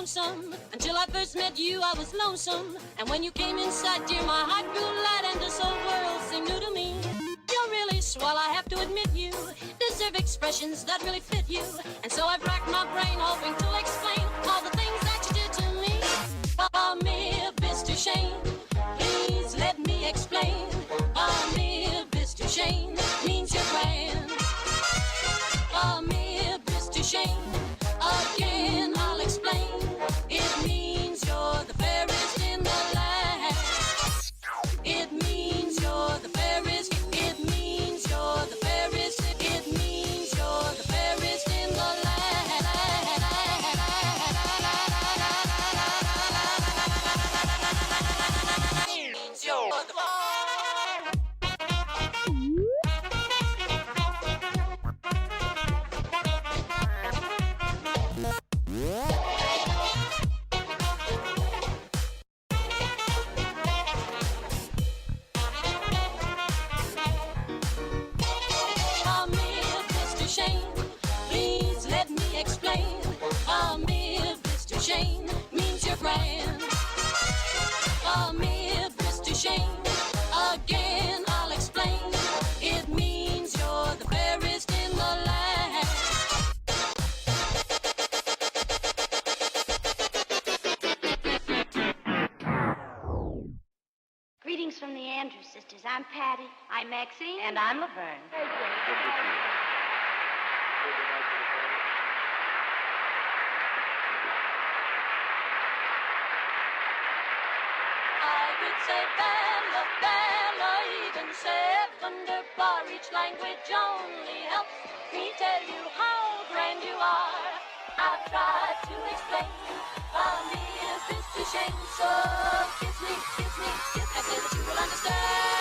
lonesome. Until I first met you, I was lonesome. And when you came inside, dear, my heart grew light and this whole world seemed new to me. You're really swell, I have to admit you deserve expressions that really fit you. And so I've racked my brain hoping to explain all the things that you did to me. Oh, Mr. Shane, please let me explain. Oh, Mr. Shane means you're grand. Oh, Mr. Shane, again I'll explain. It means you're the fairest in the land. It means you're the fairest. It means you're the fairest. It means you're the fairest in the land. It means you're the Shane means you're grand. Oh, Mr. Shane, again I'll explain. It means you're the fairest in the land. Greetings from the Andrews sisters. I'm Patty. I'm Maxine. And I'm Laverne. Say Bella, Bella, even say wunderbar. Each language only helps me tell you how grand you are. I've tried to explain me Mr. Shane, so kiss me, kiss me, kiss me. I say that you will understand.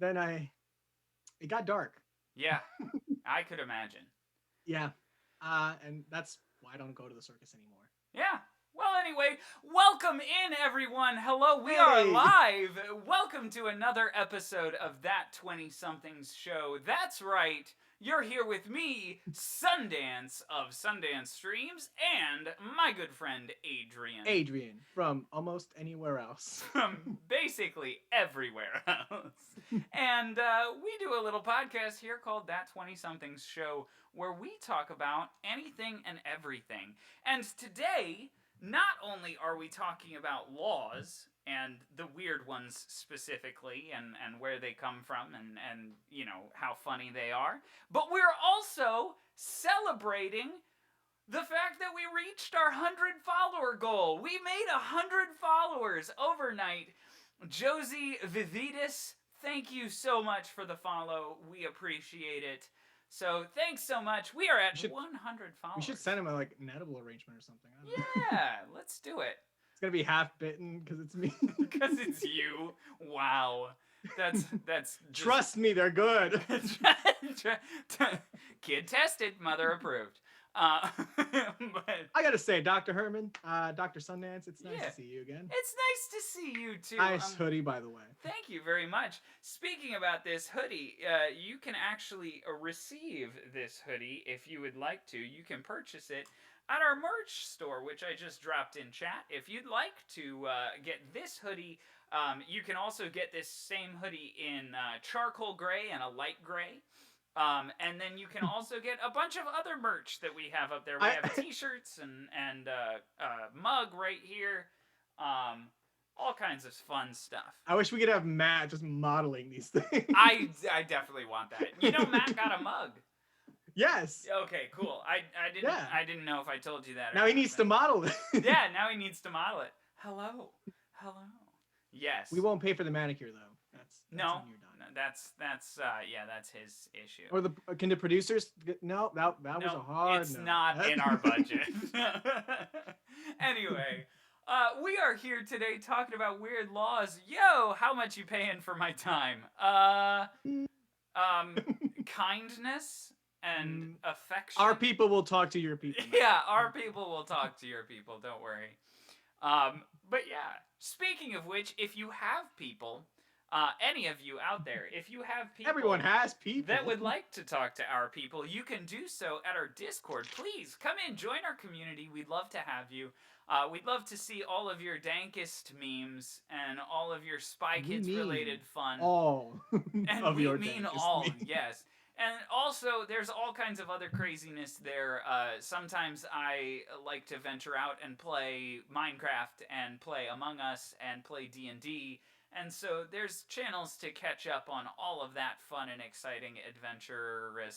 then it got dark. Yeah, I could imagine. Yeah, and that's why I don't go to the circus anymore. Yeah. Well, anyway, welcome in, everyone. Hello, we are live. Welcome to another episode of That 20-Somethings Show. That's right. You're here with me, Sundance of Sundance Streams, and my good friend Adrian. Adrian from almost anywhere else. From basically everywhere else. And we do a little podcast here called That 20-Somethings Show, where we talk about anything and everything. And today, not only are we talking about laws, and the weird ones specifically, and where they come from, and you know, how funny they are, but we're also celebrating the fact that we reached our 100-follower goal. We made 100 followers overnight. Josie Vividis, thank you so much for the follow. We appreciate it. So thanks so much. We are at 100 followers. We should send him an edible arrangement or something. I don't know. Yeah, let's do it. It's gonna be half bitten because it's me. Because it's you. Wow. That's just... Trust me, they're good. Kid tested, mother approved. But I gotta say, Dr. Herman, Dr. Sundance, it's nice Yeah. to see you again. It's nice to see you too. Nice hoodie, by the way. Thank you very much. Speaking about this hoodie, you can actually receive this hoodie if you would like to. You can purchase it at our merch store, which I just dropped in chat. If you'd like to get this hoodie, you can also get this same hoodie in charcoal gray and a light gray. And then you can also get a bunch of other merch that we have up there. We have t-shirts and mug right here. All kinds of fun stuff. I wish we could have Matt just modeling these things. I definitely want that. You know, Matt got a mug. Yes. Okay, cool. I didn't know if I told you that. Now he needs to model it. Yeah, now he needs to model it. Hello. Yes. We won't pay for the manicure though. That's No. on your dime. That's his issue. Or can the producers? No, that was a hard. It's no. not in our budget. Anyway, we are here today talking about weird laws. Yo, how much you paying for my time? Kindness and affection. Our people will talk to your people. Yeah, our people will talk to your people. Don't worry. But yeah, speaking of which, if you have people, any of you out there, if you have people, Everyone has people that would like to talk to our people, you can do so at our Discord. Please come in, join our community. We'd love to have you. We'd love to see all of your dankest memes and all of your Spy Kids related fun. All And of we your mean dankest all, memes. yes. And also, there's all kinds of other craziness there. Sometimes I like to venture out and play Minecraft and play Among Us and play D&D. And so there's channels to catch up on all of that fun and exciting adventurous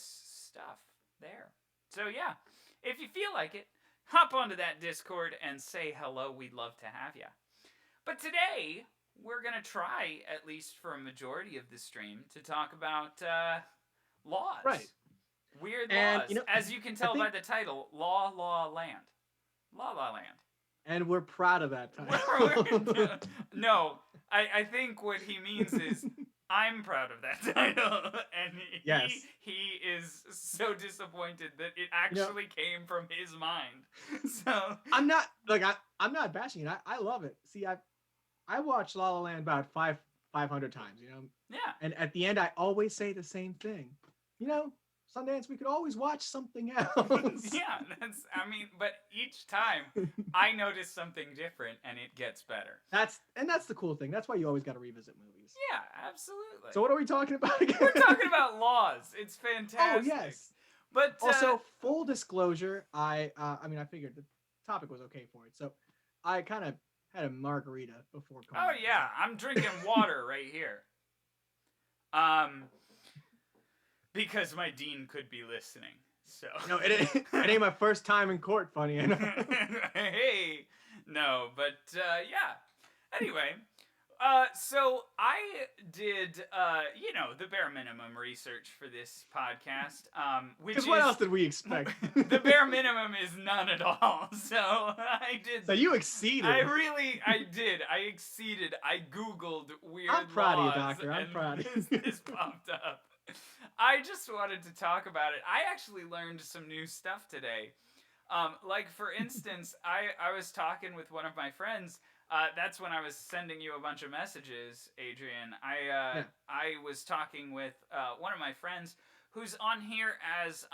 stuff there. So yeah, if you feel like it, hop onto that Discord and say hello. We'd love to have you. But today, we're going to try, at least for a majority of the stream, to talk about laws. Right. Weird And, laws. you know, As you can tell by the title, Law, Land. La La Land. And we're proud of that title. No, I think what he means is I'm proud of that title, and he is so disappointed that it actually came from his mind. So I'm not bashing it. I love it. See, I watched La La Land about 500 times. You know. Yeah. And at the end, I always say the same thing. You know, Sundance, we could always watch something else. Yeah, but each time I notice something different and it gets better. That's the cool thing. That's why you always got to revisit movies. Yeah, absolutely. So what are we talking about again? We're talking about laws. It's fantastic. Oh, yes. But also, full disclosure, I figured the topic was okay for it. So I kind of had a margarita before coming. Oh, yeah. I'm drinking water right here. Because my dean could be listening, so. No, it ain't my first time in court, funny enough. Hey, no, but yeah. Anyway, so I did, the bare minimum research for this podcast, which is... what else did we expect? The bare minimum is none at all, so I did... So you exceeded. I did. I exceeded. I Googled weird laws. I'm proud of you, Doctor. I'm proud of you. This popped up. I just wanted to talk about it. I actually learned some new stuff today. Like, for instance, I was talking with one of my friends. That's when I was sending you a bunch of messages, Adrian. I was talking with one of my friends who's on here as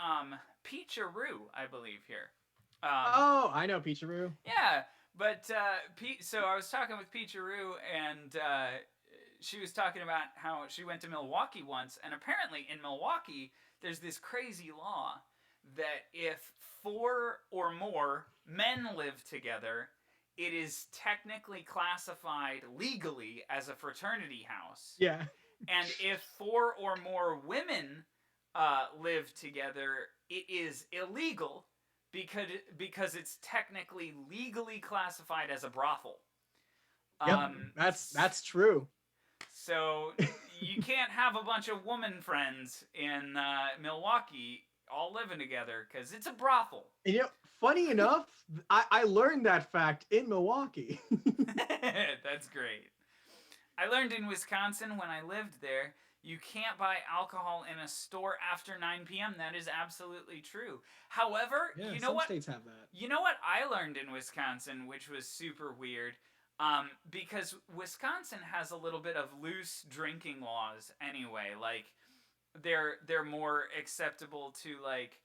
Peacharoo, I believe here. Oh, I know Peacharoo. Yeah, but so I was talking with Peacharoo, and she was talking about how she went to Milwaukee once, and apparently in Milwaukee there's this crazy law that if 4 or more men live together, it is technically classified legally as a fraternity house. Yeah. And if 4 or more women live together, it is illegal because it's technically legally classified as a brothel. Yep, that's true. So you can't have a bunch of woman friends in Milwaukee all living together because it's a brothel. And funny enough, I learned that fact in Milwaukee. That's great. I learned in Wisconsin when I lived there, you can't buy alcohol in a store after 9 p.m. That is absolutely true. However, Yeah, you know some what? states have that. You know what I learned in Wisconsin, which was super weird, because Wisconsin has a little bit of loose drinking laws anyway. Like, they're more acceptable to, like,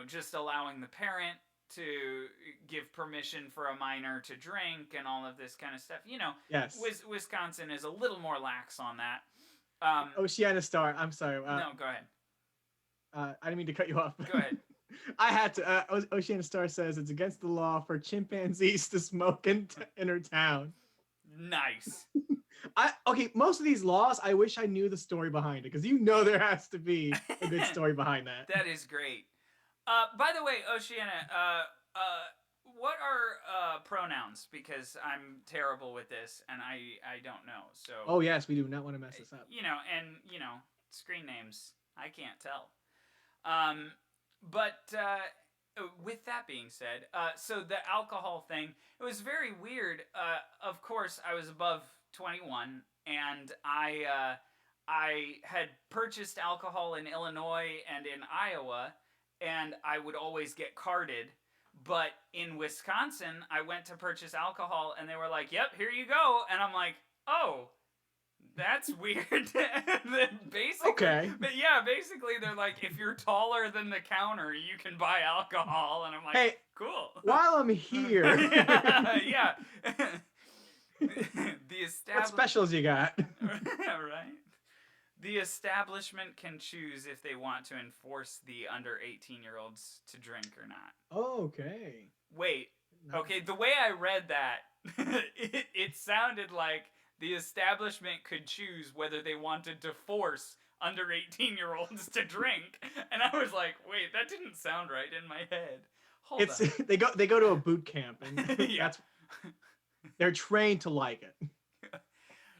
just allowing the parent to give permission for a minor to drink and all of this kind of stuff. Yes. Wisconsin is a little more lax on that. Oceana Star, I'm sorry. No, go ahead. I didn't mean to cut you off. Go ahead. I had to. Oceana Star says it's against the law for chimpanzees to smoke in her town. Nice. Okay, most of these laws, I wish I knew the story behind it, because there has to be a good story behind that. That is great. By the way, Oceana, what are pronouns? Because I'm terrible with this, and I don't know. So. Oh yes, we do not want to mess this up. Screen names, I can't tell. But with that being said, so the alcohol thing, it was very weird. Of course, I was above 21, and I had purchased alcohol in Illinois and in Iowa, and I would always get carded. But in Wisconsin, I went to purchase alcohol, and they were like, "Yep, here you go," and I'm like, "Oh." That's weird. Basically, okay. But yeah, basically they're like, if you're taller than the counter, you can buy alcohol, and I'm like, hey, cool. While I'm here, yeah. The establishment. What specials you got? Right. The establishment can choose if they want to enforce the under 18-year-olds to drink or not. Okay. Wait. Okay, the way I read that, it sounded like the establishment could choose whether they wanted to force under 18-year-olds to drink. And I was like, wait, that didn't sound right in my head. Hold on. They go to a boot camp, and yeah. They're trained to like it.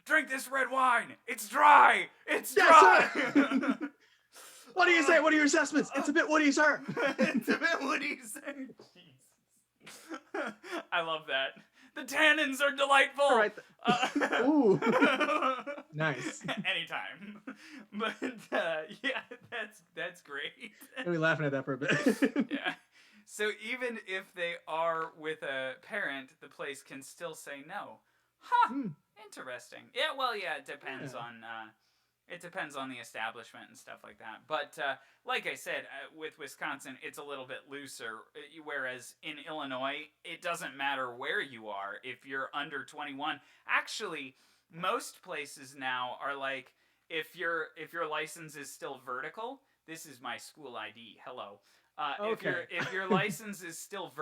Drink this red wine. It's dry. It's dry. Yes, what do you say? What are your assessments? It's a bit woody, sir. It's a bit woody, sir. Jesus. I love that. The tannins are delightful. All right. Ooh. Nice. Anytime. But yeah, that's great. I'll be laughing at that for a bit. Yeah. So even if they are with a parent, the place can still say no. Huh. Interesting. Yeah. Well, yeah. It depends on. It depends on the establishment and stuff like that. But like I said, with Wisconsin, it's a little bit looser. Whereas in Illinois, it doesn't matter where you are if you're under 21. Actually, most places now are like, if your license is still vertical, this is my school ID. Hello. Okay. If your license is still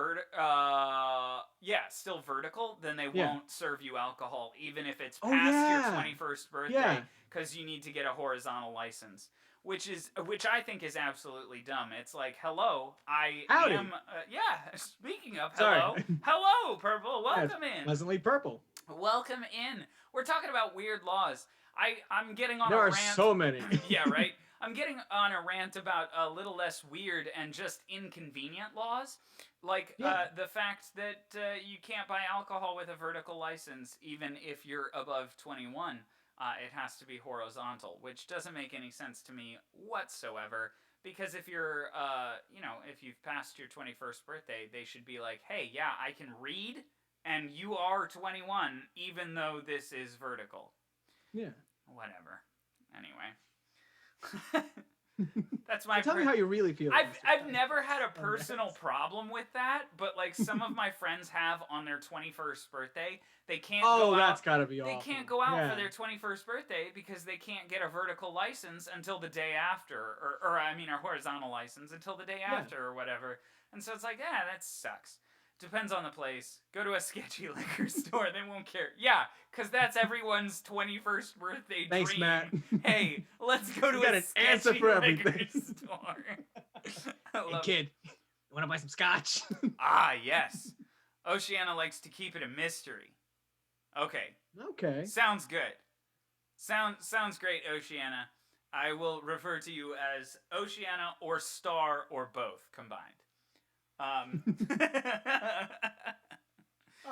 still vertical, then they won't serve you alcohol, even if it's past your 21st birthday, because you need to get a horizontal license, which I think is absolutely dumb. It's like, hello, Howdy. am. Speaking of hello, hello, Purple, welcome in. Pleasantly purple. Welcome in. We're talking about weird laws. I'm getting on there a are rant. So many. Yeah, right. I'm getting on a rant about a little less weird and just inconvenient laws, like the fact that you can't buy alcohol with a vertical license, even if you're above 21. It has to be horizontal, which doesn't make any sense to me whatsoever. Because if you're, if you've passed your 21st birthday, they should be like, hey, yeah, I can read, and you are 21, even though this is vertical. Yeah. Whatever. Anyway. That's my. Tell me how you really feel. I've never had a personal problem with that, but like some of my friends have on their 21st birthday. They can't go out. That's gotta be They awful. can't go out for their 21st birthday because they can't get a vertical license until the day after, or I mean, a horizontal license until the day after or whatever. And so it's like, yeah, that sucks. Depends on the place. Go to a sketchy liquor store. They won't care. Yeah, because that's everyone's 21st birthday Thanks, dream. Matt. Hey, let's go to got a an sketchy answer for liquor everything. store. Hey, kid, you want to buy some scotch? Ah, yes. Oceana likes to keep it a mystery. Okay. Okay. Sounds good. Sounds great, Oceana. I will refer to you as Oceana or Star or both combined. All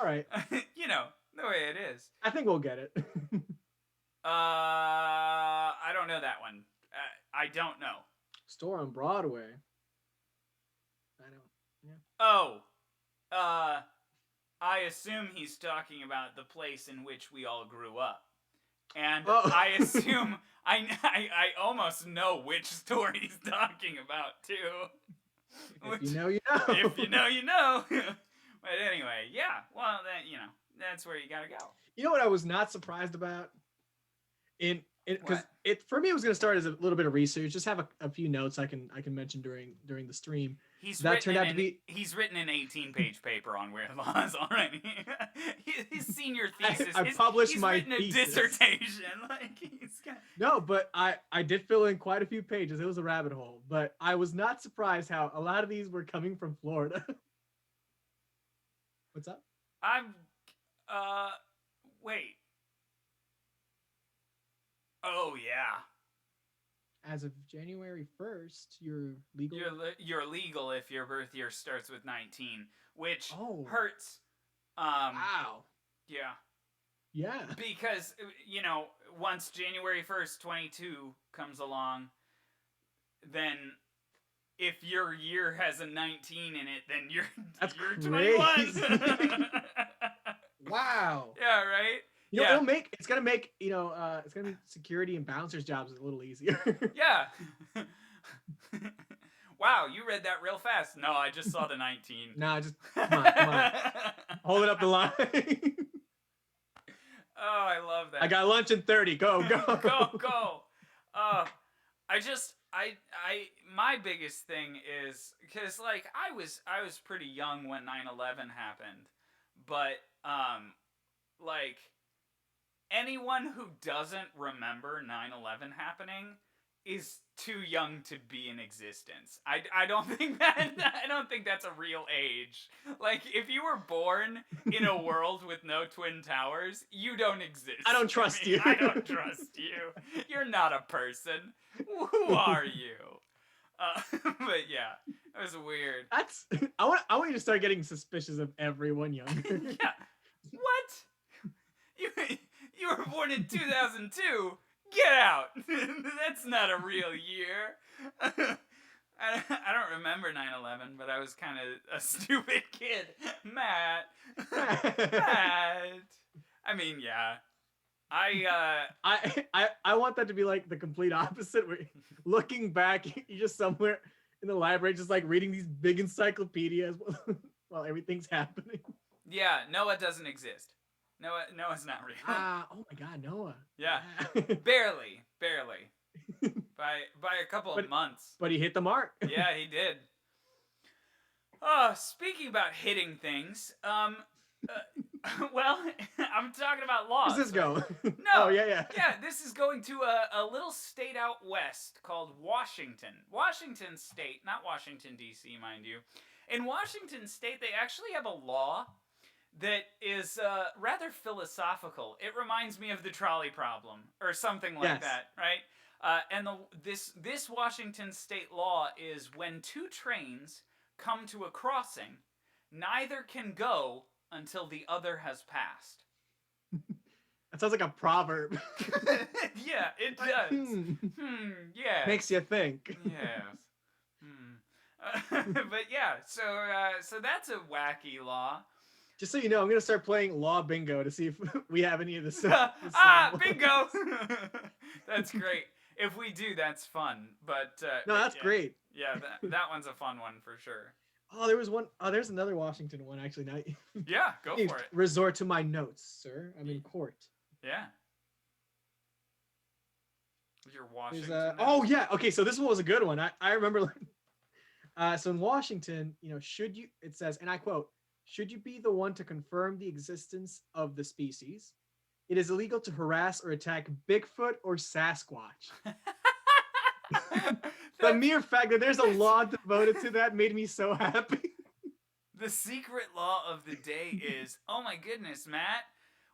right. You know, the way it is. I think we'll get it. I don't know that one. I don't know. Store on Broadway. I don't. Yeah. Oh. I assume he's talking about the place in which we all grew up. And I assume I almost know which store he's talking about too. If you know, you know. If you know, you know. But anyway, yeah. Well, then that's where you gotta go. You know what I was not surprised about? Because for me it was gonna start as a little bit of research, just have a few notes I can mention during the stream. He's written an 18-page paper on weird laws already. His senior thesis. I published he's my written thesis. a dissertation. Like he's got... No, but I did fill in quite a few pages. It was a rabbit hole, but I was not surprised how a lot of these were coming from Florida. What's up? Wait. Oh yeah. As of January 1st, you're legal. You're legal if your birth year starts with 19, which hurts. Wow. Yeah. Yeah. Because once January 1st, 22 comes along, then if your year has a 19 in it, then you're 21. Wow. Yeah, right? It's gonna make security and bouncers jobs a little easier. Yeah. Wow, you read that real fast. No, I just saw the 19. Nah, just come on. Hold it up the line. Oh, I love that. I got lunch in 30. Go. Go. My biggest thing is because like I was pretty young when 9/11 happened, but like anyone who doesn't remember 9/11 happening is too young to be in existence. I don't think that's a real age. Like if you were born in a world with no twin towers, you don't exist. I don't trust you. I don't trust you. You're not a person. Who are you? But yeah, it was weird. I want you to start getting suspicious of everyone younger. Yeah. What? You were born in 2002. Get out! That's not a real year. I don't remember 9/11, but I was kind of a stupid kid. Matt. I mean, yeah. I want that to be like the complete opposite. Where looking back, you're just somewhere in the library, just like reading these big encyclopedias while everything's happening. Yeah, Noah doesn't exist. Noah's not real. Oh my God, Noah. Yeah, barely, by a couple of months. But he hit the mark. Yeah, he did. Speaking about hitting things, well, I'm talking about laws. Where's this go? No. Oh yeah. Yeah, this is going to a little state out west called Washington. Washington State, not Washington D.C., mind you. In Washington State, they actually have a law that is rather philosophical. It reminds me of the trolley problem or something like that, right? And this Washington state law is when two trains come to a crossing, neither can go until the other has passed. That sounds like a proverb. Yeah, it does. Yeah. Makes you think. Yes. But yeah, so that's a wacky law. Just so you know, I'm gonna start playing Law Bingo to see if we have any of this. Bingo! That's great. If we do, that's fun. But No, that's great. Yeah, that one's a fun one for sure. Oh, there was one. Oh, there's another Washington one actually. Now, Yeah, go for it. Resort to my notes, sir. I'm in court. Yeah. Your Washington. Oh yeah. Okay, so this one was a good one. I remember. So in Washington, should you? It says, and I quote: "Should you be the one to confirm the existence of the species, it is illegal to harass or attack Bigfoot or Sasquatch." The mere fact that there's a law devoted to that made me so happy. The secret law of the day is, oh my goodness, Matt,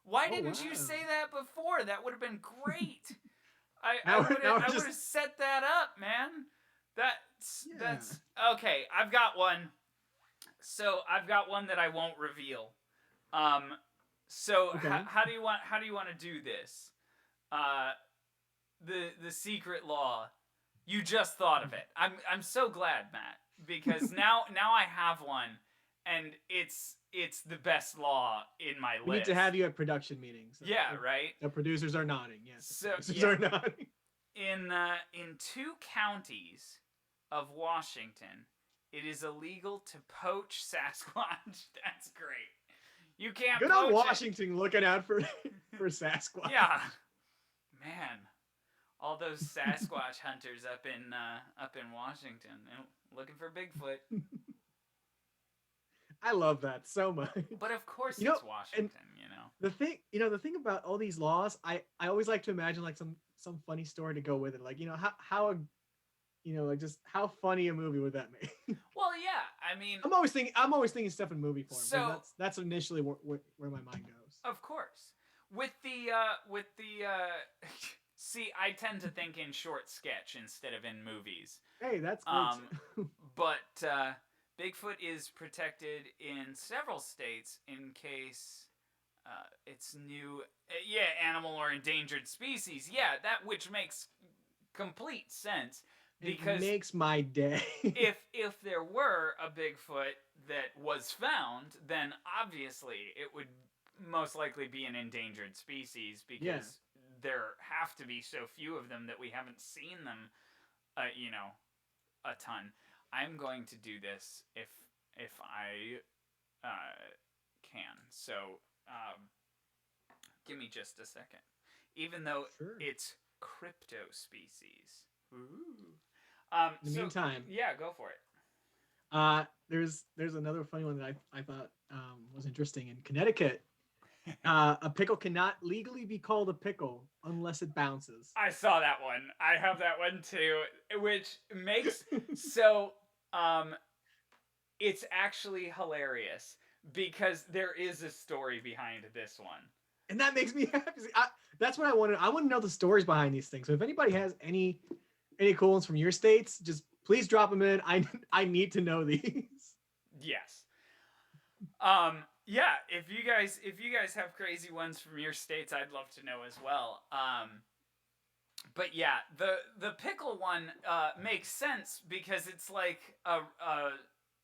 why didn't you say that before? That would have been great. I would have set that up, man. That's okay. I've got one. So I've got one that I won't reveal. So okay. How do you want to do this? The secret law. You just thought of it. I'm so glad, Matt, because now I have one, and it's the best law in my list. We need to have you at production meetings. Yeah, right. The producers are nodding. Yes, so producers are nodding. In 2 counties of Washington, it is illegal to poach Sasquatch. That's great. You can't. Good on Washington looking out for Sasquatch. Yeah, man. All those Sasquatch hunters up in Washington looking for Bigfoot. I love that so much. But of course it's Washington, The thing about all these laws, I always like to imagine like some funny story to go with it. Like, how like just how funny a movie would that make? Well, yeah. I mean, I'm always thinking stuff in movie form. So that's initially where my mind goes. Of course. With the see, I tend to think in short sketch instead of in movies. Hey, that's great. But Bigfoot is protected in several states in case it's new, animal or endangered species. Yeah, that which makes complete sense because it makes my day. if there were a Bigfoot that was found, then obviously it would most likely be an endangered species because there have to be so few of them that we haven't seen them, a ton. I'm going to do this if I can. So give me just a second. Even though it's crypto species. Ooh. In the meantime, yeah, go for it. There's another funny one that I thought was interesting. In Connecticut, a pickle cannot legally be called a pickle unless it bounces. I saw that one. I have that one too, which makes so it's actually hilarious because there is a story behind this one. And that makes me happy. That's what I want to. I want to know the stories behind these things. So if anybody has any cool ones from your states, just please drop them in. I need to know these. Yes. Yeah. If you guys have crazy ones from your states, I'd love to know as well. But yeah, the pickle one makes sense because it's like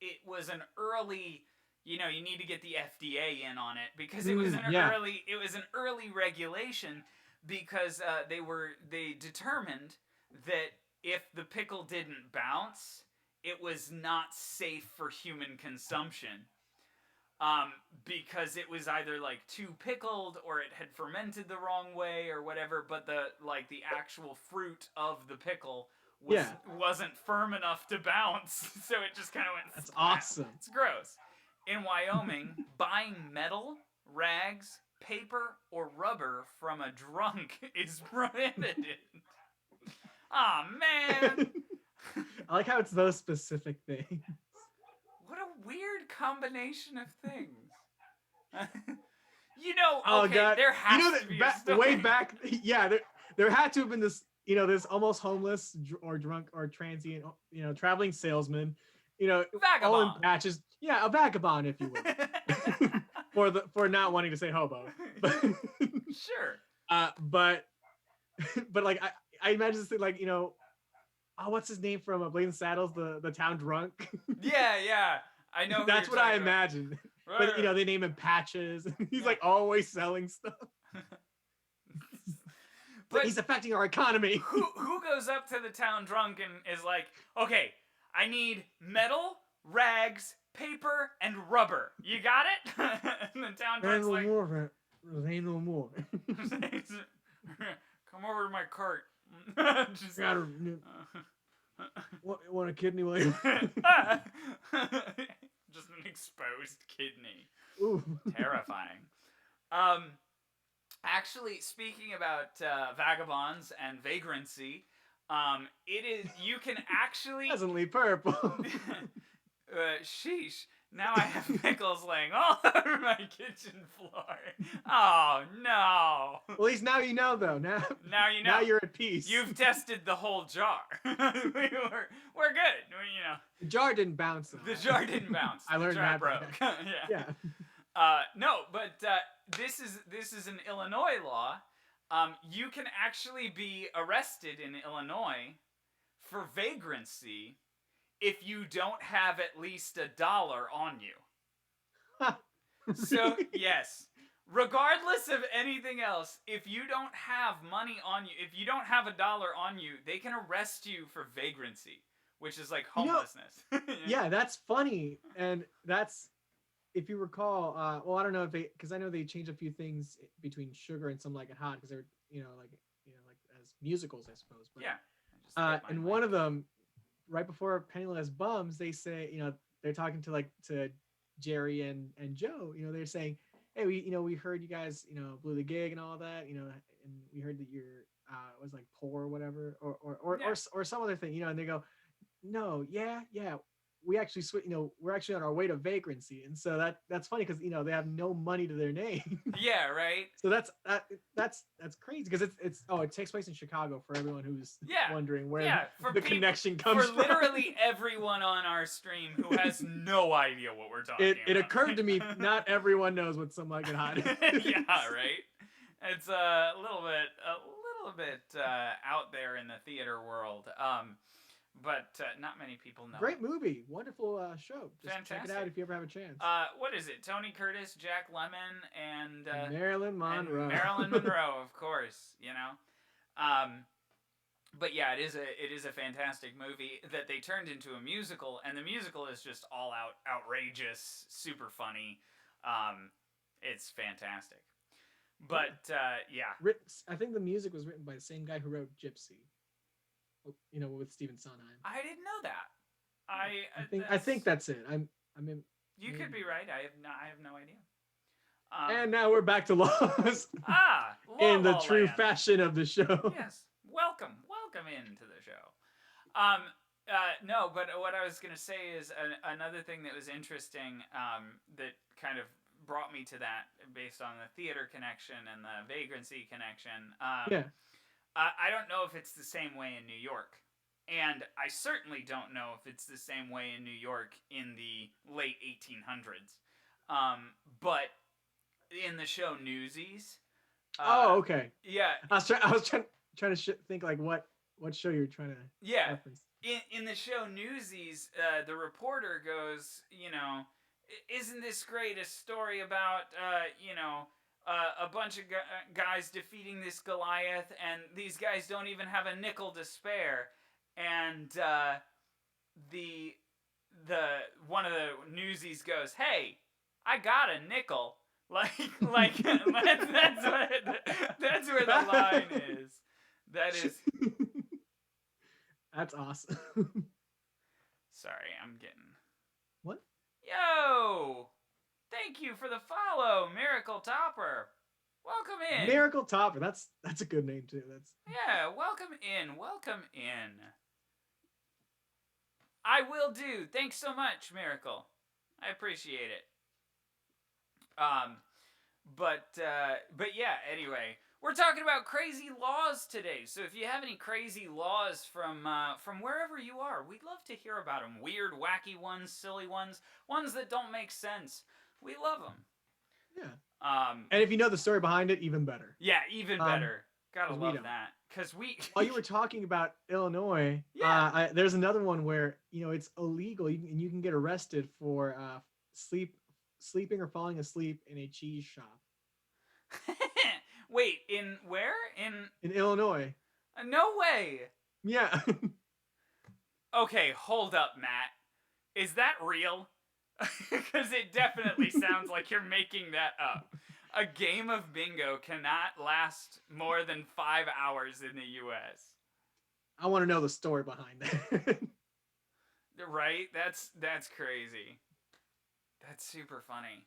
it was an early. You need to get the FDA in on it because it was an early regulation because they determined that if the pickle didn't bounce, it was not safe for human consumption. Because it was either like too pickled or it had fermented the wrong way or whatever, but the actual fruit of the pickle wasn't firm enough to bounce, so it just kind of went. That's awesome. It's gross. In Wyoming, buying metal, rags, paper, or rubber from a drunk is prohibited. Aw, man! I like how it's those specific things. What a weird combination of things. Oh God, there has to be a story. Way back, there had to have been this, this almost homeless or drunk or transient, traveling salesman, vagabond. all in patches. Yeah, a vagabond, if you will, for not wanting to say hobo. But, sure. But like I imagine this thing like what's his name from Blazing Saddles, the town drunk. Yeah, I know. That's what I imagine. Right. But they name him Patches. He's like always selling stuff. But he's affecting our economy. who goes up to the town drunk and is like, okay, I need metal, rags, paper, and rubber. You got it? And the town drunk's like, Ain't no more. come over to my cart. Just, Want a kidney? Just an exposed kidney. Ooh. Terrifying. Actually, speaking about vagabonds and vagrancy, it is, you can actually Presently purple. sheesh. Now I have pickles laying all over my kitchen floor. Oh no. Well, at least now you know, though. Now you know. Now you're at peace. You've tested the whole jar. we're good. You know. The jar didn't bounce. Though. The jar didn't bounce. I learned the jar that. broke. Yeah. No, but this is an Illinois law. You can actually be arrested in Illinois for vagrancy if you don't have at least $1 on you. So, yes, regardless of anything else, if you don't have money on you, if you don't have $1 on you, they can arrest you for vagrancy, which is like homelessness. Yeah, that's funny. And that's, if you recall, well, I don't know if they, because I know they changed a few things between Sugar and Some Like It Hot, because they're, like as musicals, I suppose. But, yeah. And one of them, right before Penniless Bums, they say, they're talking to Jerry and Joe, they're saying, hey, we heard you guys, blew the gig and all that, and we heard that you're was like poor or whatever, or some other thing, and they go, no, yeah, we actually we're actually on our way to vagrancy, and so that's funny because they have no money to their name. Yeah, right. So that's crazy because it takes place in Chicago for everyone who's wondering where the connection comes from. For literally everyone on our stream who has no idea what we're talking about. It occurred to me not everyone knows what Some Like It Hot is. Yeah, right. It's a little bit out there in the theater world. But not many people know. Great movie, wonderful show. Just Fantastic. check it out if you ever have a chance. What is it? Tony Curtis, Jack Lemmon, and Marilyn Monroe. And Marilyn Monroe, of course. But yeah, it is a fantastic movie that they turned into a musical, and the musical is just all out outrageous, super funny. It's fantastic. But yeah, I think the music was written by the same guy who wrote Gypsy. With Stephen Sondheim. I didn't know that. I think that's it. You could be right. I have no idea. And now we're back to laws. In the true fashion of the show. Yes. Welcome into the show. No, but what I was gonna say is another thing that was interesting that kind of brought me to that based on the theater connection and the vagrancy connection. I don't know if it's the same way in New York. And I certainly don't know if it's the same way in New York in the late 1800s. But in the show Newsies. Okay. Yeah. I was trying to think like what show you're trying to reference. In the show Newsies, the reporter goes, isn't this great, a story about, a bunch of guys defeating this Goliath, and these guys don't even have a nickel to spare. And the one of the Newsies goes, "Hey, I got a nickel." Like that's where the line is. That is. That's awesome. Sorry, I'm getting. What? Yo! Thank you for the follow, Miracle Topper. Welcome in. Miracle Topper. That's a good name too. Welcome in. Welcome in. I will do. Thanks so much, Miracle. I appreciate it. But yeah. Anyway, we're talking about crazy laws today. So if you have any crazy laws from wherever you are, we'd love to hear about them. Weird, wacky ones, silly ones that don't make sense. We love them. Yeah. And if you know the story behind it, even better. Yeah, even better. Gotta love that. Because while you were talking about Illinois, there's another one where it's illegal and you can get arrested for sleeping or falling asleep in a cheese shop. Wait, in where? In Illinois. No way. Yeah. Okay, hold up, Matt. Is that real? Because it definitely sounds like you're making that up. A game of bingo cannot last more than 5 hours in the U.S. I want to know the story behind that. Right? That's crazy. That's super funny.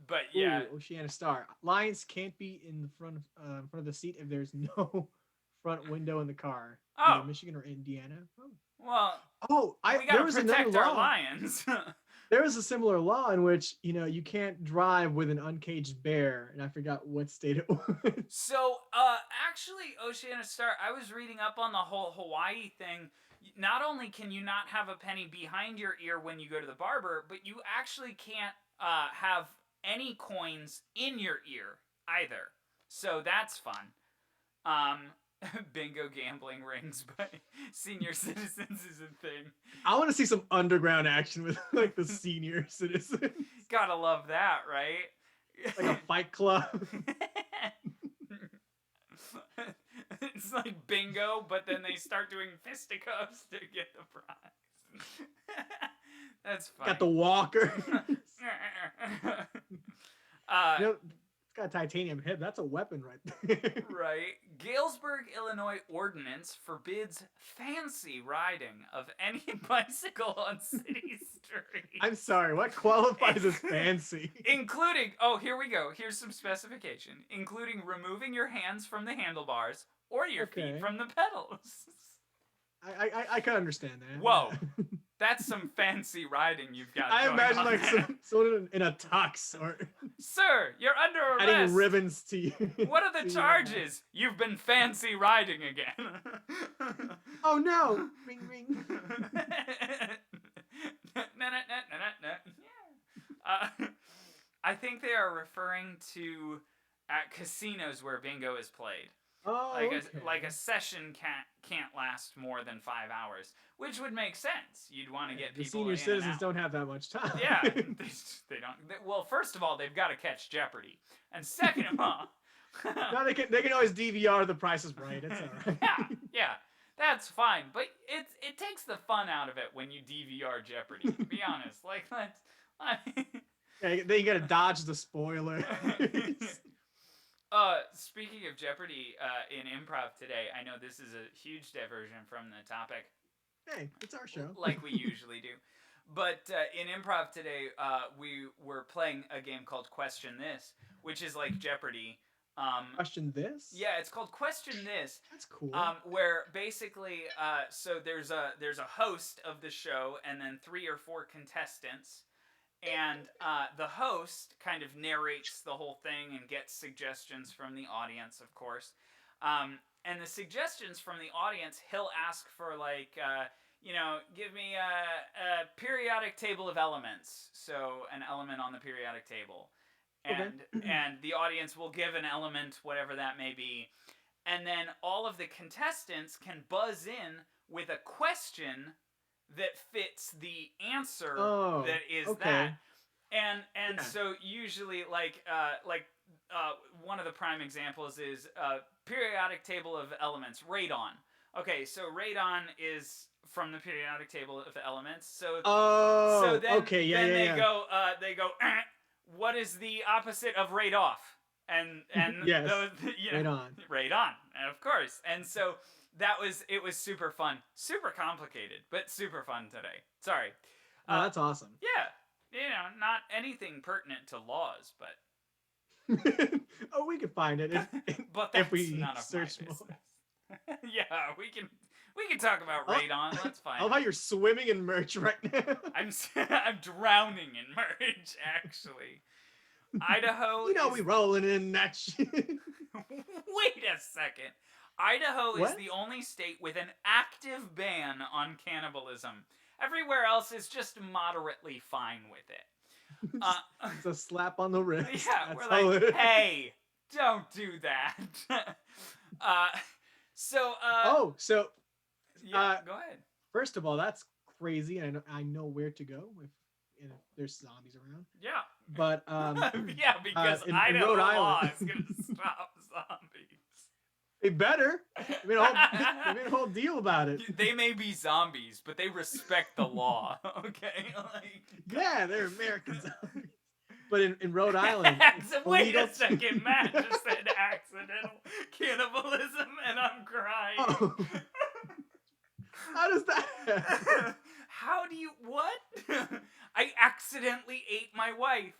But yeah. Ooh, Oceana Star. Lions can't be in the front of the seat if there's no front window in the car. Oh. Either Michigan or Indiana. Well, we there gotta was another protect our law. lions. There was a similar law in which you can't drive with an uncaged bear, and I forgot what state it was. So, actually, Oceana Star, I was reading up on the whole Hawaii thing. Not only can you not have a penny behind your ear when you go to the barber, but you actually can't have any coins in your ear either. So that's fun. Bingo gambling rings by senior citizens is a thing. I want to see some underground action with like the senior citizens. Gotta love that, right? Like a fight club. It's like bingo, but then they start doing fisticuffs to get the prize. That's funny. Got the walker. It's got a titanium hip. That's a weapon right there. Right. Galesburg, Illinois ordinance forbids fancy riding of any bicycle on city streets. I'm sorry, what qualifies as fancy? Including, here we go. Here's some specification. Including removing your hands from the handlebars or your feet from the pedals. I can understand that. Whoa. That's some fancy riding you've got. I imagine on like there. someone in a tux or Sir, you're under arrest. adding ribbons to you. What are the charges? You've been fancy riding again. Oh no! Ring ring. I think they are referring to at casinos where bingo is played. Oh, like a session can't last more than 5 hours, which would make sense. You'd want to get the people. senior in citizens and out. don't have that much time. Yeah, they don't. Well, first of all, they've got to catch Jeopardy, and second of all, no, they can always DVR The Price is Right. It's all right. yeah, that's fine. But it takes the fun out of it when you DVR Jeopardy. To be honest, like let's. Yeah, then you gotta dodge the spoiler. Speaking of Jeopardy, in improv today, I know this is a huge diversion from the topic. Hey, it's our show. Like we usually do. But in improv today, we were playing a game called Question This, which is like Jeopardy. Question This? Yeah, it's called Question This. That's cool. Where basically, so there's a host of the show, and then 3 or 4 contestants. And the host kind of narrates the whole thing and gets suggestions from the audience, of course. And the suggestions from the audience, he'll ask for like, give me a periodic table of elements. So an element on the periodic table. And and the audience will give an element, whatever that may be. And then all of the contestants can buzz in with a question that fits the answer that is that. And so usually like one of the prime examples is periodic table of elements, radon. Okay, so radon is from the periodic table of elements. So then they go what is the opposite of rate off? And yes. Radon, of course. And so it was super fun, super complicated, but super fun today. Sorry. Oh, that's awesome. Yeah. Not anything pertinent to laws, but oh, we could find it but that's if we none of search my more. business. Yeah, we can talk about radon. Let's find. I love how you're swimming in merch right now. I'm drowning in merch, actually. Idaho. We rolling in that shit. Wait a second. Idaho is the only state with an active ban on cannibalism. Everywhere else is just moderately fine with it. It's a slap on the wrist. Yeah, That's we're like, hey, don't do that. Yeah, go ahead. First of all, that's crazy, and I know where to go if there's zombies around. Yeah. But Yeah, because in Idaho Rhode law Island, is gonna stop zombies. they better. They made a whole deal about it. They may be zombies, but they respect the law. Okay, like. Yeah, they're American zombies. But in Rhode Island, it's Wait illegal a second, Matt just said accidental cannibalism, and I'm crying. Oh. How does that happen? How do you what? I accidentally ate my wife.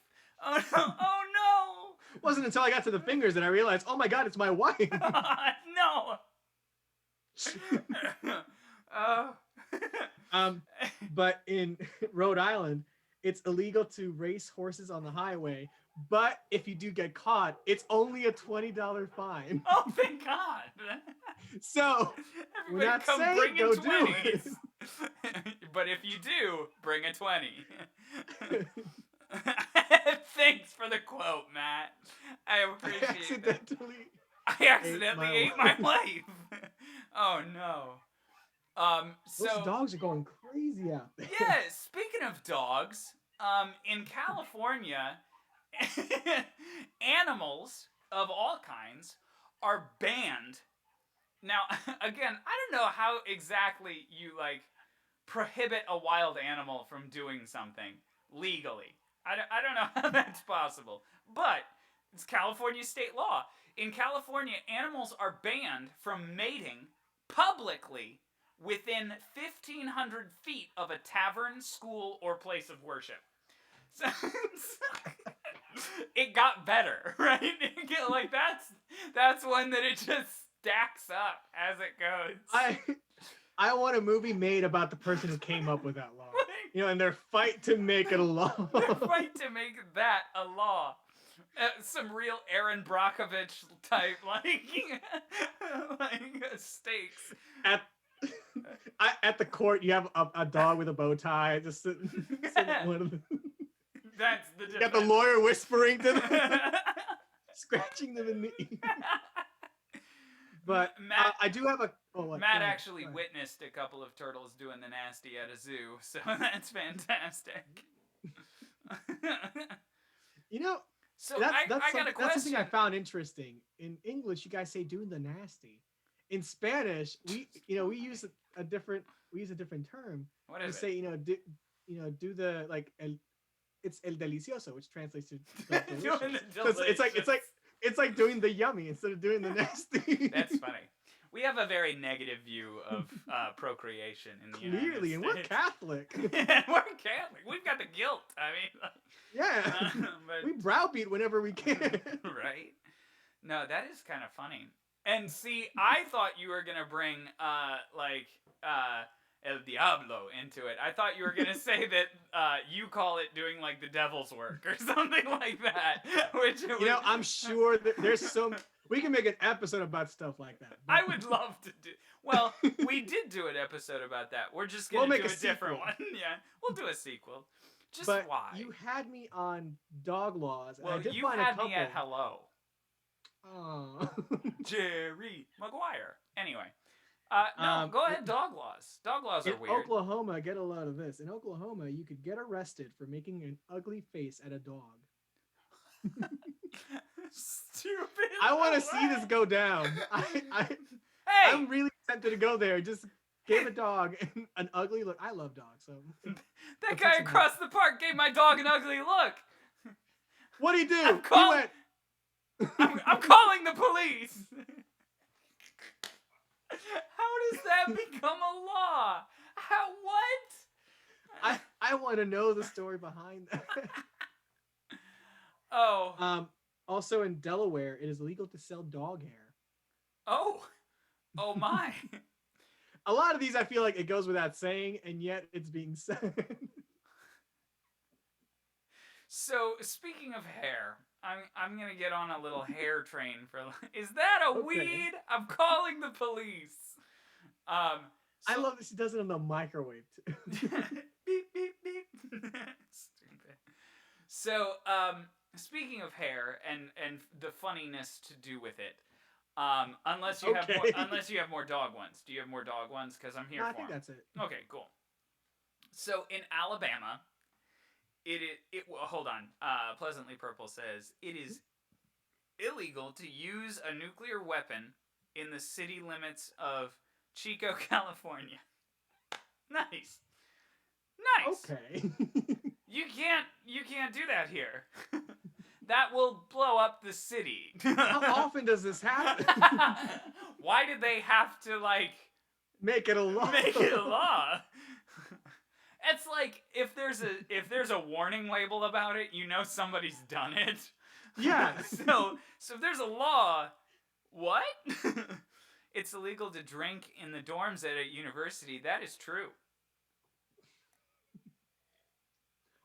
Oh no! Oh It wasn't until I got to the fingers that I realized, oh my god, it's my wife. no! No. But in Rhode Island, it's illegal to race horses on the highway. But if you do get caught, it's only a $20 fine. Oh, thank God! So we're Everybody not come saying bring go in do 20s. it. But if you do, bring a 20. Thanks for the quote, Matt. I appreciate it. I accidentally ate my wife. Oh no. So those dogs are going crazy out there. yeah, speaking of dogs, in California, animals of all kinds are banned. Now, again, I don't know how exactly you like prohibit a wild animal from doing something legally. I don't know how that's possible, but it's California state law. In California, animals are banned from mating publicly within 1,500 feet of a tavern, school, or place of worship. So it got better, right? Like that's one that it just stacks up as it goes. I want a movie made about the person who came up with that law. You know, and their fight to make it a law. Their fight to make that a law. Some real Aaron Brockovich type, like stakes. At the court, you have a dog with a bow tie just sitting one of the. That's the difference. Got the lawyer whispering to them, scratching them in the ear. But Matt, I do have a. Matt actually witnessed a couple of turtles doing the nasty at a zoo, so that's fantastic. You know, so that's I got a question. That's something I found interesting. In English, you guys say doing the nasty. In Spanish, we use a different term. What is we it? say do the like it's el delicioso, which translates to delicious. Doing the So it's like doing the yummy instead of doing the nasty. That's funny. We have a very negative view of procreation in the United Clearly, States. and we're Catholic. We're Catholic. We've got the guilt. I mean, yeah, but, we browbeat whenever we can. Right? No, that is kind of funny. And see, I thought you were gonna bring El Diablo into it. I thought you were gonna say that you call it doing like the devil's work or something like that. Which I'm sure that there's we can make an episode about stuff like that. I would love to do. Well, we did do an episode about that. We're just gonna make do a a different sequel. one. Yeah, we'll do a sequel. Just but why? You had me on dog laws. Well, I did you find had a couple. me at hello. Oh. Jerry Maguire. Anyway, no, go ahead. Dog laws. Dog laws are in weird. Oklahoma, get a load of this. In Oklahoma, you could get arrested for making an ugly face at a dog. Stupid. I want to see this go down. Hey, I'm really tempted to go there. Just give a dog an ugly look. I love dogs, so that guy across the park gave my dog an ugly look. What'd he do? I'm calling the police. How does that become a law? How what? I want to know the story behind that. Oh. Also in Delaware, it is illegal to sell dog hair. Oh my. A lot of these I feel like it goes without saying, and yet it's being said. So speaking of hair, I'm gonna get on a little hair train for. Is that a weed? I'm calling the police. I love this. He does it in the microwave too. Beep beep beep. Stupid. So speaking of hair and the funniness to do with it, unless you have more dog ones. Do you have more dog ones? Because I'm here for I think them. that's it. Okay, cool. So in Alabama, well, hold on. Pleasantly Purple says it is illegal to use a nuclear weapon in the city limits of Chico, California. Nice. Okay. You can't do that here. That will blow up the city. How often does this happen? Why did they have to Make it a law. make it a law? It's like if there's a warning label about it, you know somebody's done it. Yeah. So if there's a law, what? It's illegal to drink in the dorms at a university. That is true.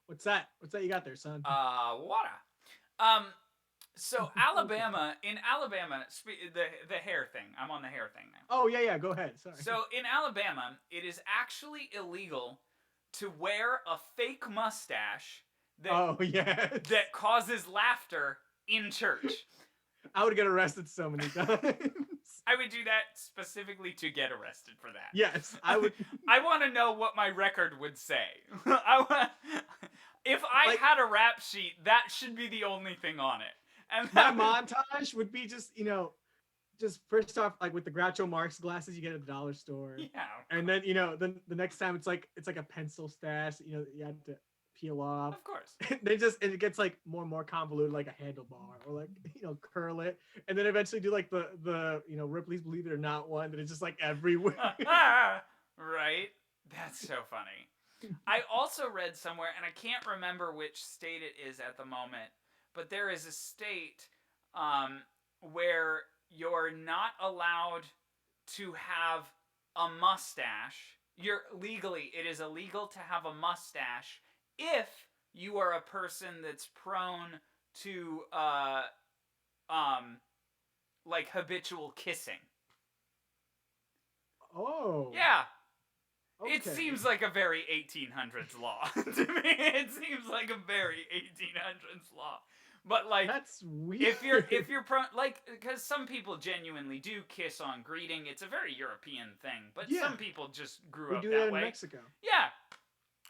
What's that? What's that you got there, son? Water. So Alabama, in Alabama, the hair thing. I'm on the hair thing now. Oh yeah. Go ahead. Sorry. So in Alabama, it is actually illegal to wear a fake mustache that causes laughter in church. I would get arrested so many times. I would do that specifically to get arrested for that. Yes, I would. I want to know what my record would say. If I had a rap sheet, that should be the only thing on it. And my montage would be just first off, like with the Groucho Marx glasses you get at the dollar store. Yeah. And then, then the next time it's like a pencil stash, you have to peel off. Of course. It gets like more and more convoluted, like a handlebar or like, curl it. And then eventually do like the Ripley's Believe It or Not one that is just like everywhere. Right. That's so funny. I also read somewhere, and I can't remember which state it is at the moment, but there is a state where you're not allowed to have a mustache. It is illegal to have a mustache if you are a person that's prone to like habitual kissing. Oh. Yeah. Okay. It seems like a very 1800s law to me. It seems like a very 1800s law. But like, that's weird. If you're because some people genuinely do kiss on greeting. It's a very European thing, but some people just grew up that that in way. Mexico. Yeah,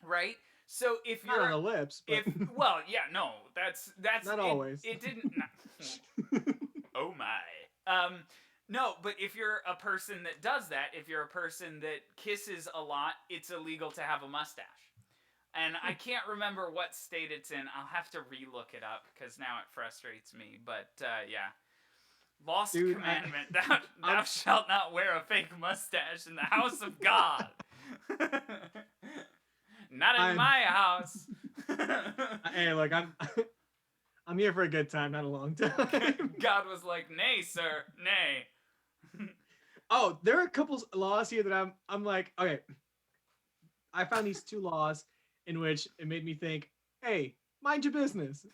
right. So if not you're on the lips, but... that's not always. It didn't. Oh my. No, but if you're a person that does that, if you're a person that kisses a lot, it's illegal to have a mustache. And I can't remember what state it's in. I'll have to re-look it up because now it frustrates me. But yeah, lost commandment: thou shalt not wear a fake mustache in the house of God. Not in my house. Hey, look, I'm here for a good time, not a long time. God was like, "Nay, sir, nay." Oh, there are a couple laws here that I'm like, okay. I found these two laws in which it made me think, hey, mind your business.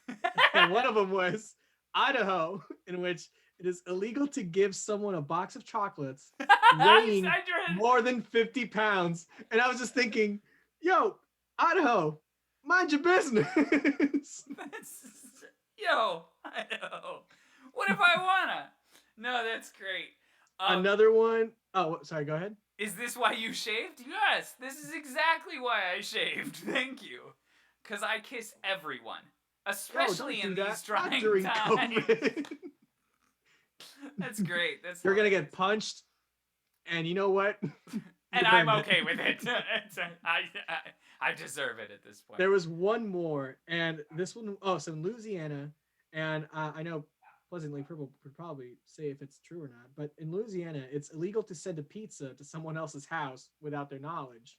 And one of them was Idaho, in which it is illegal to give someone a box of chocolates weighing more than 50 pounds. And I was just thinking, yo, Idaho, mind your business. Yo, Idaho. What if I wanna? No, that's great. Another one. Oh, sorry, go ahead. Is this why you shaved? Yes, this is exactly why I shaved. Thank you. Because I kiss everyone. Especially in these trying times. COVID. That's great. You're going to get punched, and you know what? And I'm okay with it. I deserve it at this point. There was one more, and this one, so in Louisiana, and I know Pleasantly Purple would probably say if it's true or not, but in Louisiana, it's illegal to send a pizza to someone else's house without their knowledge.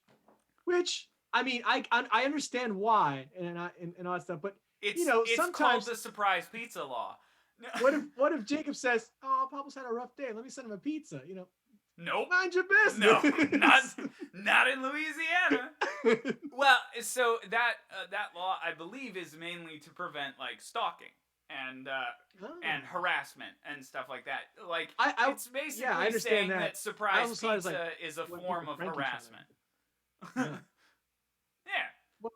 Which, I mean, I understand why and all that stuff, but it's sometimes called the surprise pizza law. what if Jacob says, "Oh, Papa's had a rough day. Let me send him a pizza." Nope. Mind your business. No, not in Louisiana. Well, so that law, I believe, is mainly to prevent like stalking and harassment and stuff like that. Like it's basically saying that surprise pizza is a form of harassment. Yeah. Well,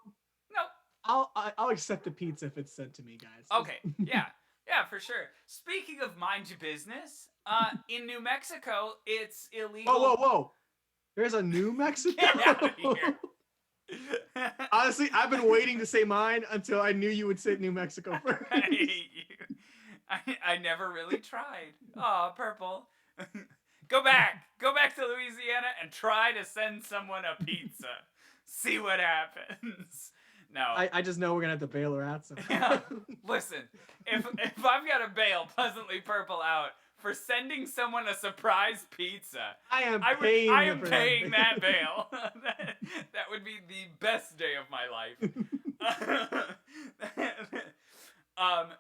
no. I'll accept the pizza if it's sent to me, guys. Okay. Yeah. Yeah, for sure. Speaking of mind your business, in New Mexico, it's illegal. Whoa. There's a New Mexico? Get out of here. Honestly, I've been waiting to say mine until I knew you would say New Mexico first. I hate you. I never really tried. Aw, purple. Go back to Louisiana and try to send someone a pizza. See what happens. No. I just know we're gonna have to bail her out somehow. Yeah. Listen, if I've got to bail Pleasantly Purple out for sending someone a surprise pizza, I am I am for paying that bail. that would be the best day of my life.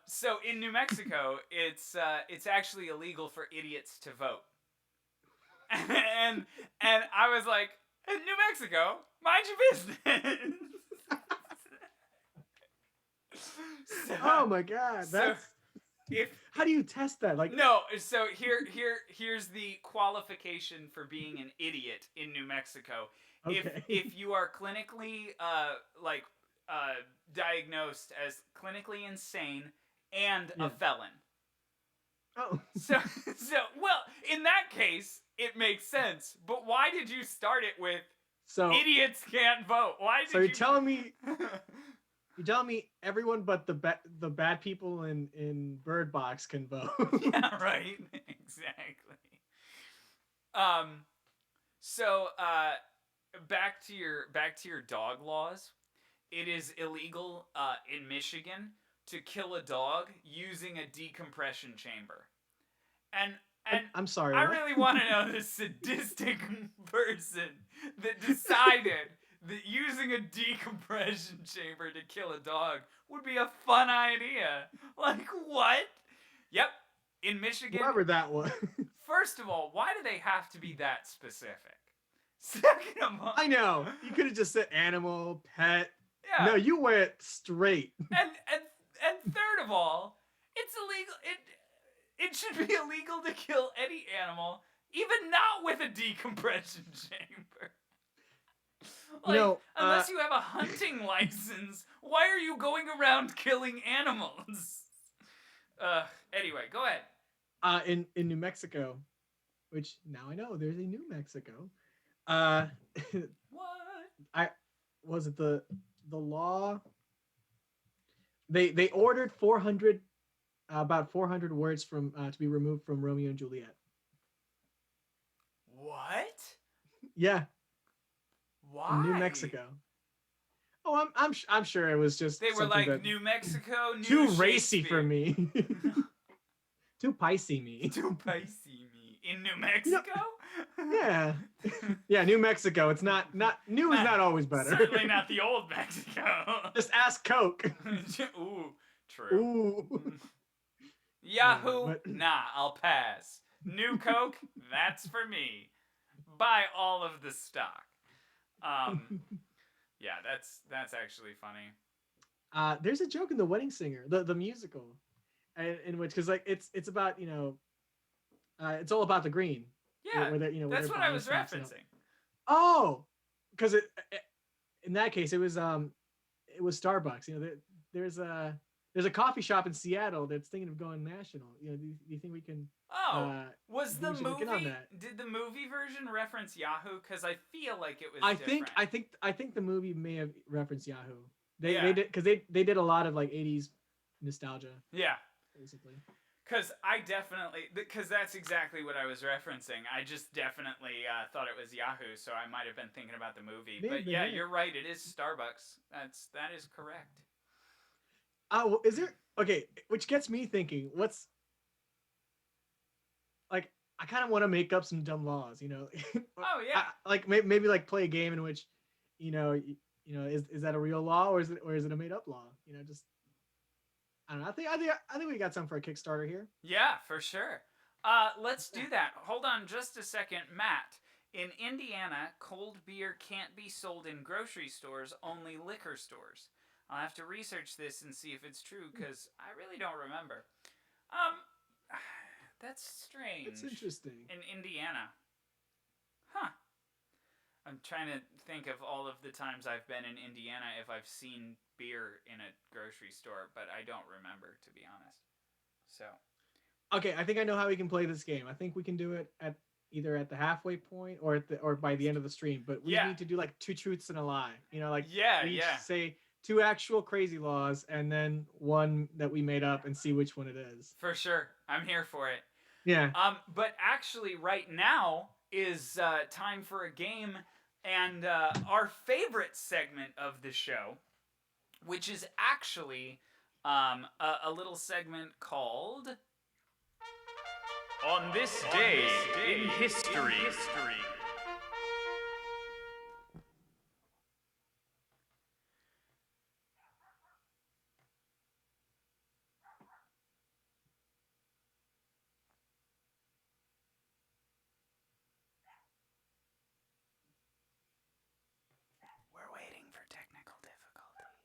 So in New Mexico, it's actually illegal for idiots to vote. and I was like, in New Mexico, mind your business. So, Oh my god, so if how do you test that? Like, no, so here's the qualification for being an idiot in New Mexico. okay. If you are clinically diagnosed as clinically insane and Yeah. a felon. Oh, So well, in that case, it makes sense. But why did you start it with so idiots can't vote? Why did so you you're telling me everyone but the bad people in Bird Box can vote? Yeah, right. Exactly. So back to your dog laws. It is illegal in Michigan to kill a dog using a decompression chamber. And I'm sorry. I what? really want to know the sadistic person that decided that using a decompression chamber to kill a dog would be a fun idea. Like, what? Yep. In Michigan. Whoever that was. First of all, why do they have to be that specific? Second of all, I know. You could have just said animal, pet. yeah. No, you went straight. And third of all, it's illegal. It should be illegal to kill any animal, even not with a decompression chamber. Like, unless you have a hunting license, why are you going around killing animals? Anyway, go ahead. In New Mexico, which now I know there's a New Mexico. What? Was it the law? They ordered 400 about 400 words from to be removed from Romeo and Juliet. What? Yeah. Why? In New Mexico. Oh, I'm sure it was just They were like, New Mexico, New too racy for Shakespeare. me. Too picey me. Too picey me. In New Mexico? Yeah. Yeah, New Mexico. It's not new is not always better. Certainly not the old Mexico. Just ask Coke. Ooh, true. Ooh. Yahoo? But- Nah, I'll pass. New Coke? That's for me. Buy all of the stock. Yeah, that's actually funny. There's a joke in The Wedding Singer, the musical, in which, because like it's about it's all about the green. Yeah, where they're, that's they're what I buying was stuff, referencing. Oh, because in that case it was Starbucks. There's a coffee shop in Seattle that's thinking of going national. Do you think we can? Oh, was the we should look in on movie? that. Did the movie version reference Yahoo? Because I feel like it was. I think the movie may have referenced Yahoo. They Yeah. did, because they did a lot of like 80s nostalgia, Yeah. basically. Because that's exactly what I was referencing. I just definitely thought it was Yahoo, so I might have been thinking about the movie. But yeah, you're right. It is Starbucks. That is correct. Oh, is there? Okay, which gets me thinking. What's like? I kind of want to make up some dumb laws. Oh yeah. Like maybe like play a game in which, is that a real law or is it a made up law? Just. I don't know. I think we got something for a Kickstarter here. Yeah, for sure. Let's do that. Hold on just a second, Matt. In Indiana, cold beer can't be sold in grocery stores, only liquor stores. I'll have to research this and see if it's true, because I really don't remember. That's strange. It's interesting. In Indiana. Huh. I'm trying to think of all of the times I've been in Indiana if I've seen beer in a grocery store, but I don't remember, to be honest. So. Okay, I think I know how we can play this game. I think we can do it at either at the halfway point or or by the end of the stream. But we Yeah. need to do like 2 truths and a lie. Like Yeah, we each yeah. say 2 actual crazy laws and then one that we made up and see which one it is. For sure. I'm here for it. Yeah. But actually, right now is time for a game, and our favorite segment of the show, which is actually a little segment called On This Day in History. We're waiting for technical difficulties.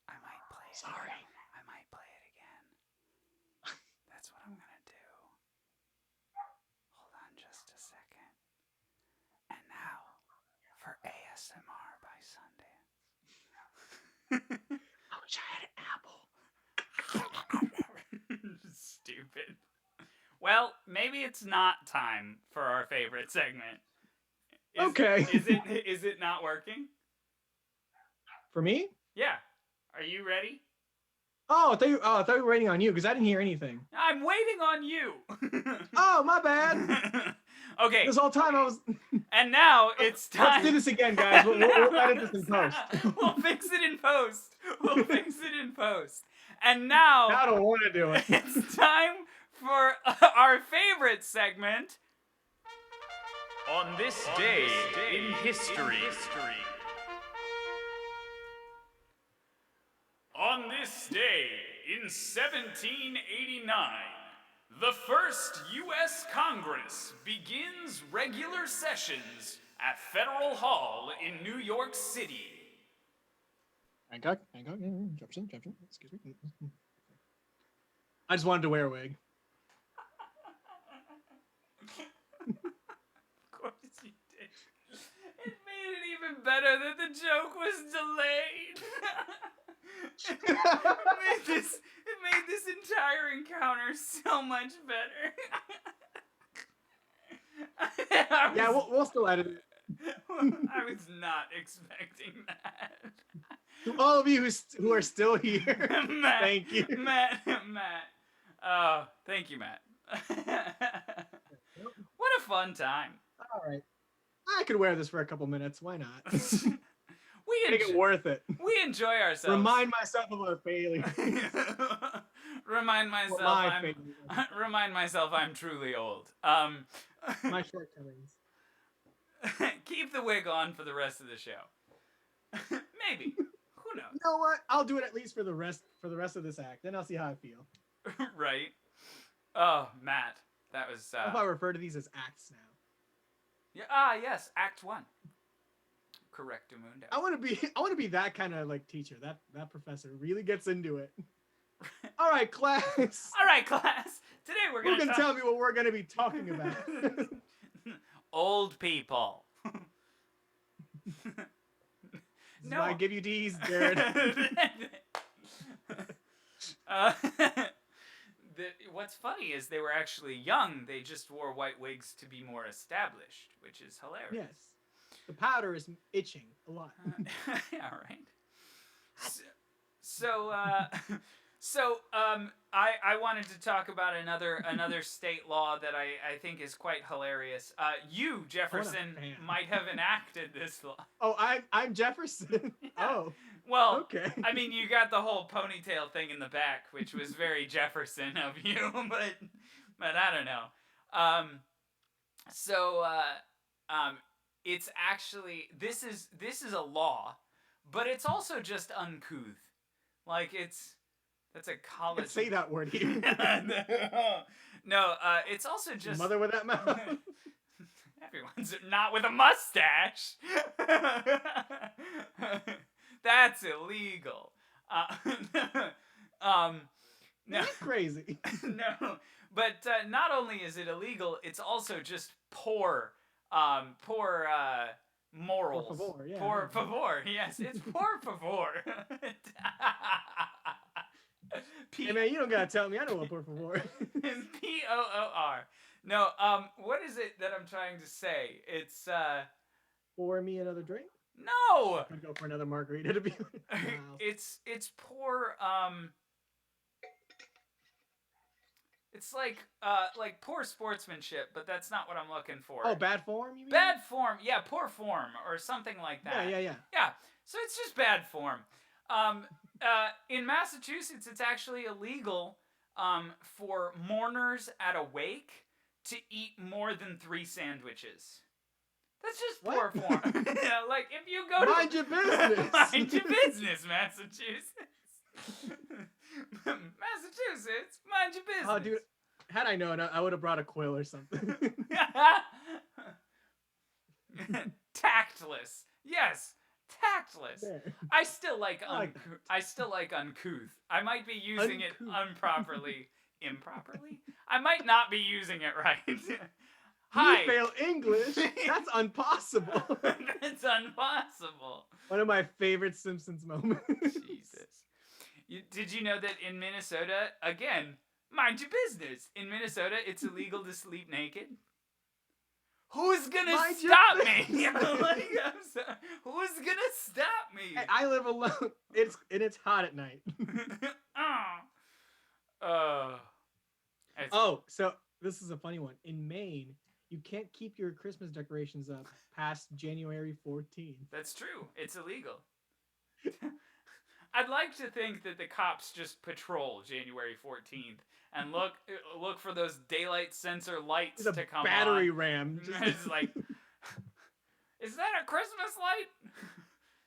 I might play it. Sorry. I might play it again. That's what I'm gonna do. Hold on just a second. And now for ASMR by Sundance. I wish I had an apple. Stupid. Well, maybe it's not time for our favorite segment. Okay. Is it not working? For me? Yeah. Are you ready? Oh, I thought you were waiting on you because I didn't hear anything. I'm waiting on you. Oh, my bad. Okay. This whole time I was. And now it's time. Let's do this again, guys. We'll edit this in post. We'll fix it in post. We'll fix it in post. And now I don't want to do it. it's time for our favorite segment. On this day in history. On this day in 1789, the first U.S. Congress begins regular sessions at Federal Hall in New York City. Hancock, Jefferson, excuse me. I just wanted to wear a wig. Of course you did. It made it even better that the joke was delayed. It made this entire encounter so much better. Yeah, we'll still edit it. I was not expecting that. To all of you who are still here, Matt, thank you. Matt. Oh, thank you, Matt. What a fun time. All right. I could wear this for a couple minutes. Why not? We Make it worth it. We enjoy ourselves. Remind myself of a failure. Remind myself remind myself I'm truly old. My shortcomings. Keep the wig on for the rest of the show. Maybe. Who knows? You know what? I'll do it at least for the rest of this act. Then I'll see how I feel. Right? Oh, Matt. That was How if I refer to these as acts now? Yeah, yes, Act 1. Correctamundo. I want to be that kind of like teacher. That professor really gets into it. All right, class. All right, class. Today we're Who going can tell me what we're going to be talking about? Old people. No. I give you D's, Jared. What's funny is they were actually young. They just wore white wigs to be more established, which is hilarious. Yes. The powder is itching a lot. Yeah, right. So, I wanted to talk about another state law that I think is quite hilarious. You, Jefferson, might have enacted this law. Oh, I'm Jefferson. Yeah. Oh. Well, okay. I mean, you got the whole ponytail thing in the back, which was very Jefferson of you, but I don't know. It's actually this is a law, but it's also just uncouth. Like that's a college. Can't say that word here. No, it's also just mother with that mouth. Everyone's not with a mustache. That's illegal. No, That's crazy. No, but not only is it illegal, it's also just poor morals. Por favor, yeah. Por favor, yes, it's por favor. Hey man, you don't gotta tell me. I know what por favor. P-O-O-R. No, what is it that I'm trying to say? It's Pour me another drink. no. I'd go for another margarita to be. Wow. It's poor. It's like poor sportsmanship, but that's not what I'm looking for. Oh, bad form. You mean? Bad form, yeah, poor form or something like that. Yeah. Yeah, so it's just bad form. In Massachusetts, it's actually illegal for mourners at a wake to eat more than 3 sandwiches. That's just poor What? form. Yeah, like if you go Mind your business. mind your business, Massachusetts. Massachusetts, mind your business. Oh, dude. Had I known, I would have brought a quill or something. Tactless. Yes, tactless. There. I still like I like I still like uncouth. I might be using it Uncouth. improperly. Improperly? I might not be using it right. You Hi. fail English? That's impossible. That's impossible. One of my favorite Simpsons moments. Jesus. Did you know that in Minnesota, again, mind your business. In Minnesota, it's illegal to sleep naked. Who's gonna Mind your stop me? business. Like, I'm sorry. Who's gonna stop me? Hey, I live alone. It's hot at night. Oh, so this is a funny one. In Maine, you can't keep your Christmas decorations up past January 14th. That's true. It's illegal. I'd like to think that the cops just patrol January 14th and look for those daylight sensor lights The to come battery on. ram. It's like, is that a Christmas light?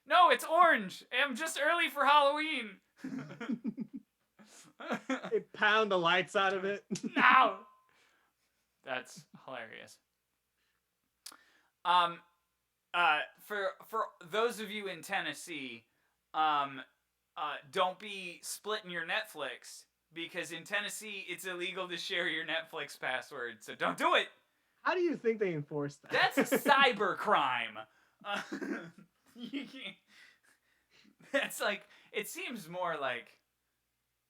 No, it's orange. I'm just early for Halloween. They pound the lights out of it. No. That's hilarious. For those of you in Tennessee, don't be splitting your Netflix because in Tennessee it's illegal to share your Netflix password, so don't do it. How do you think they enforce that? That's a cyber crime. You can't. That's like, it seems more like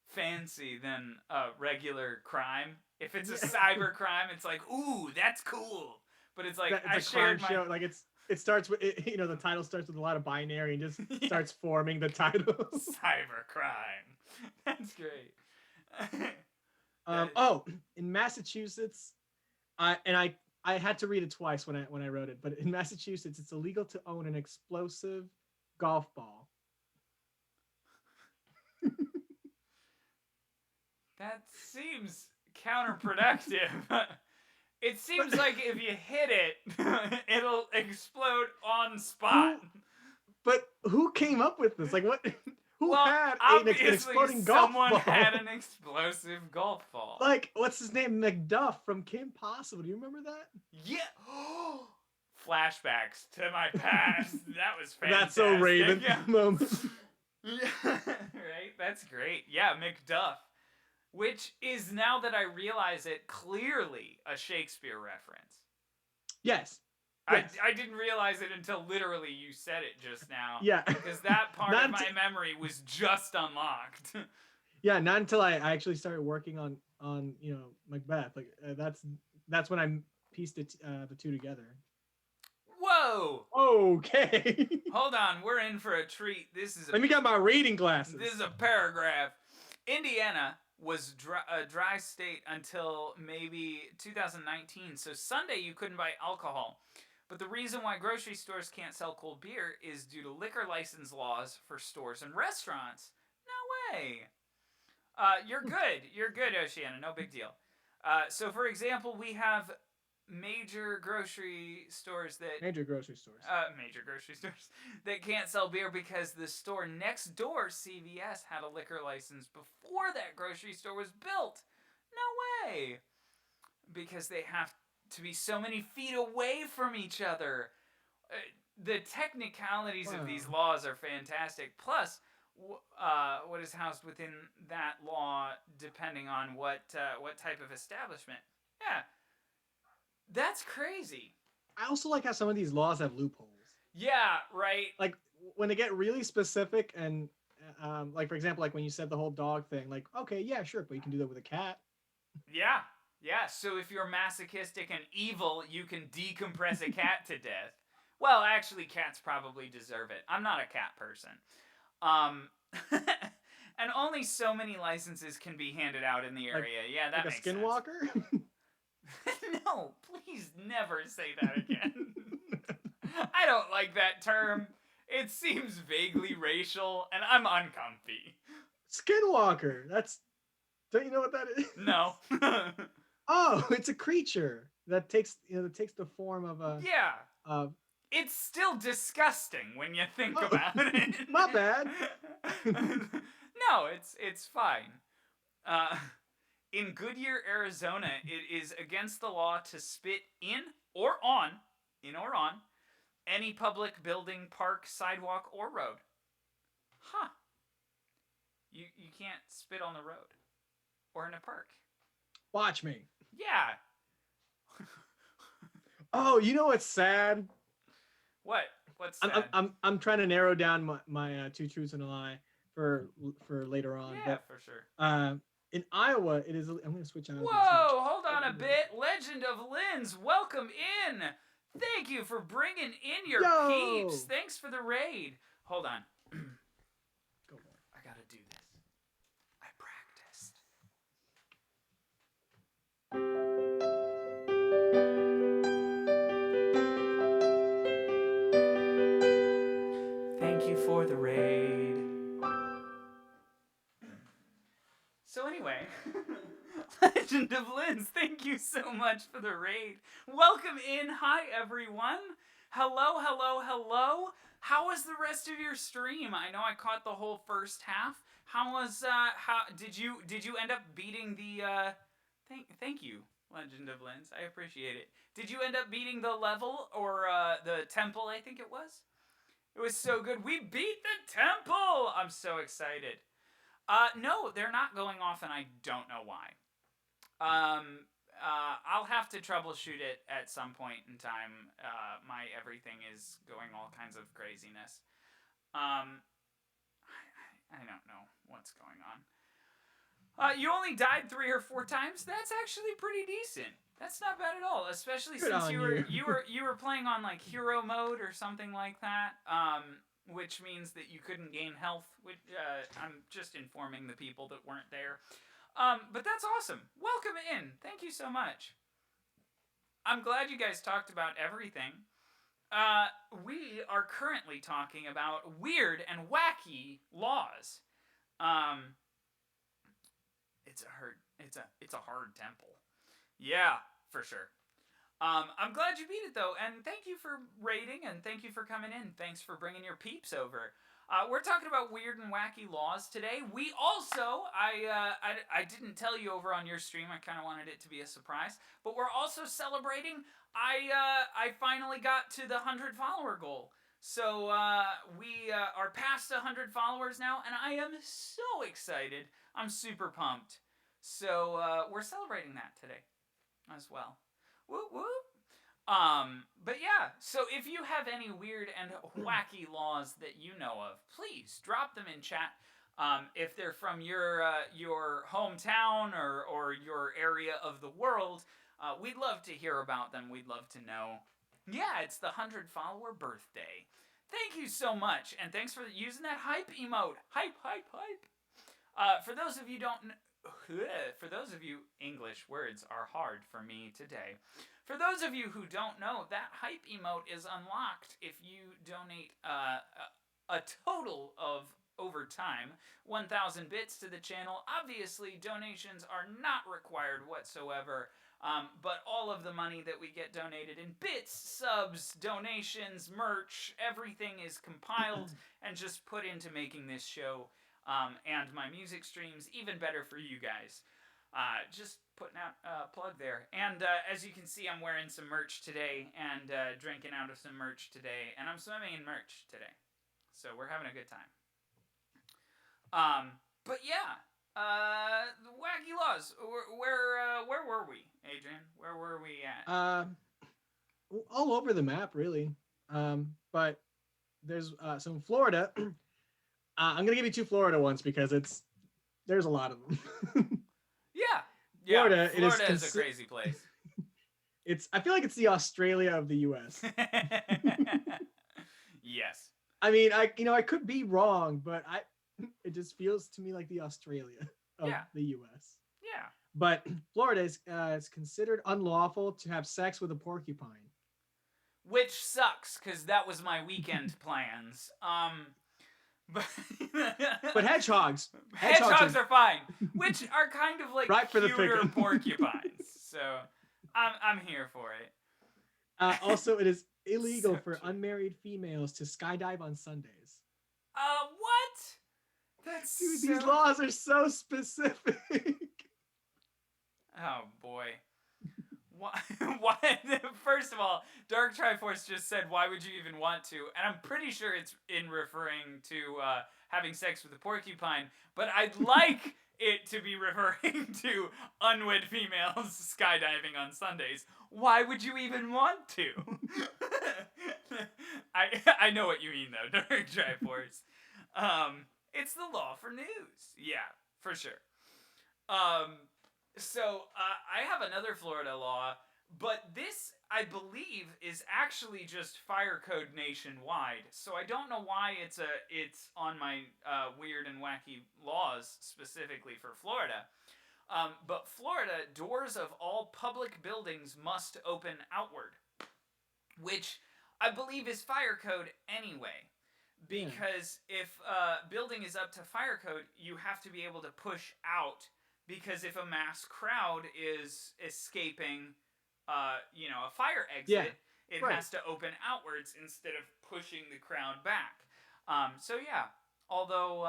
fancy than a regular crime. If it's a cyber crime, it's like, ooh, that's cool. But it's like, It's a crime show. Like it starts with the title starts with a lot of binary and just starts forming the title. Cyber crime. That's great. In Massachusetts, I had to read it twice when I wrote it, but in Massachusetts, it's illegal to own an explosive golf ball. That seems counterproductive. It seems like if you hit it, it'll explode on spot. But who came up with this? Like, what? Who Well, had an obviously exploding golf someone ball? had an explosive golf ball. Like, what's his name? McDuff from Kim Possible. Do you remember that? Yeah. Flashbacks to my past. That was fantastic. That's so Raven Yeah. moment. Yeah. Right? That's great. Yeah, McDuff. Which is, now that I realize it, clearly a Shakespeare reference. Yes. I didn't realize it until literally you said it just now. Yeah. Because that part Not of my memory was just unlocked. Yeah, not until I actually started working on Macbeth. Like that's when I pieced the two together. Whoa! Okay. Hold on, we're in for a treat. This is Let me get my reading glasses. This is a paragraph. Indiana was a dry state until maybe 2019. So Sunday you couldn't buy alcohol. But the reason why grocery stores can't sell cold beer is due to liquor license laws for stores and restaurants. No way. You're good. You're good, Oceana. No big deal. So, for example, we have major grocery stores that Major grocery stores that can't sell beer because the store next door, CVS, had a liquor license before that grocery store was built. No way. Because they have to be so many feet away from each other. The technicalities of these laws are fantastic. Plus, what is housed within that law, depending on what type of establishment. Yeah, that's crazy. I also like how some of these laws have loopholes. Yeah, right. Like when they get really specific and like for example, like when you said the whole dog thing, like okay, yeah, sure, but you can do that with a cat. Yeah, Yeah, so if you're masochistic and evil, you can decompress a cat to death. Well, actually, cats probably deserve it. I'm not a cat person. Um, and only so many licenses can be handed out in the Like area. Yeah, that a makes sense. skinwalker? No, please never say that again. I don't like that term. It seems vaguely racial, and I'm uncomfy. Skinwalker. Don't you know what that is? No. Oh, it's a creature that takes the form of a Yeah. It's still disgusting when you think about it. My bad. No, it's fine. In Goodyear, Arizona, it is against the law to spit in or on any public building, park, sidewalk, or road. Huh. You can't spit on the road or in a park. Watch me. Yeah. Oh, you know what's sad? What? What's sad? I'm trying to narrow down my two truths and a lie for later on. Yeah, but, for sure. In Iowa, it is. I'm going to switch out. Whoa, hold on a bit. Legend of Linz, welcome in. Thank you for bringing in your peeps. Thanks for the raid. Hold on. Go for it. I gotta do this. I practiced. Thank you for the raid. So anyway, Legend of Linz, thank you so much for the raid. Welcome in. Hi, everyone. Hello, hello, hello. How was the rest of your stream? I know I caught the whole first half. How did you end up beating the thank you, Legend of Linz. I appreciate it. Did you end up beating the level or the temple, I think it was? It was so good. We beat the temple. I'm so excited. No, they're not going off, and I don't know why. I'll have to troubleshoot it at some point in time. My everything is going all kinds of craziness. I don't know what's going on. You only died 3 or 4 times. That's actually pretty decent. That's not bad at all, especially Good since on you were playing on like hero mode or something like that. Which means that you couldn't gain health. Which I'm just informing the people that weren't there. But that's awesome. Welcome in. Thank you so much. I'm glad you guys talked about everything. We are currently talking about weird and wacky laws. It's a hard temple. Yeah, for sure. I'm glad you beat it though, and thank you for raiding, and thank you for coming in. Thanks for bringing your peeps over. We're talking about weird and wacky laws today. We also, I didn't tell you over on your stream. I kind of wanted it to be a surprise, but we're also celebrating. I finally got to the 100 follower goal. So we are past 100 followers now, and I am so excited. I'm super pumped. So we're celebrating that today as well. Whoop whoop. But yeah, so if you have any weird and wacky laws that you know of, please drop them in chat. If they're from your hometown or your area of the world, we'd love to hear about them. We'd love to know. Yeah, it's the 100 follower birthday. Thank you so much, and thanks for using that hype emote. Hype, hype, hype. For those of you English words are hard for me today. For those of you who don't know, that hype emote is unlocked if you donate a total of, over time, 1,000 bits to the channel. Obviously, donations are not required whatsoever, but all of the money that we get donated in bits, subs, donations, merch, everything is compiled and just put into making this show and my music streams even better for you guys. Just putting out a plug there. And as you can see, I'm wearing some merch today and drinking out of some merch today. And I'm swimming in merch today. So we're having a good time. But yeah, the wacky laws. Where were we, Adrian? Where were we at? All over the map, really. But there's some Florida. I'm going to give you 2 Florida ones because there's a lot of them. Florida, Florida it is a crazy place. I feel like it's the Australia of the U.S. Yes. I mean, I could be wrong, but it just feels to me like the Australia of Yeah. the U.S. Yeah. But Florida is considered unlawful to have sex with a porcupine. Which sucks, because that was my weekend plans. But hedgehogs are fine, which are kind of like Right for the cuter picking. porcupines. So I'm here for it. Also, it is illegal So for cute. unmarried females to skydive on Sundays. What? That's Dude, so... these laws are so specific. Oh boy. Why? First of all, Dark Triforce just said, "Why would you even want to?" And I'm pretty sure it's in referring to having sex with a porcupine. But I'd like it to be referring to unwed females skydiving on Sundays. Why would you even want to? I know what you mean though, Dark Triforce. It's the law for news. Yeah, for sure. So I have another Florida law, but this, I believe, is actually just fire code nationwide. So I don't know why it's on my weird and wacky laws specifically for Florida. But Florida, doors of all public buildings must open outward, which I believe is fire code anyway. Because if a building is up to fire code, you have to be able to push out. Because if a mass crowd is escaping, a fire exit, it has to open outwards instead of pushing the crowd back. So yeah, although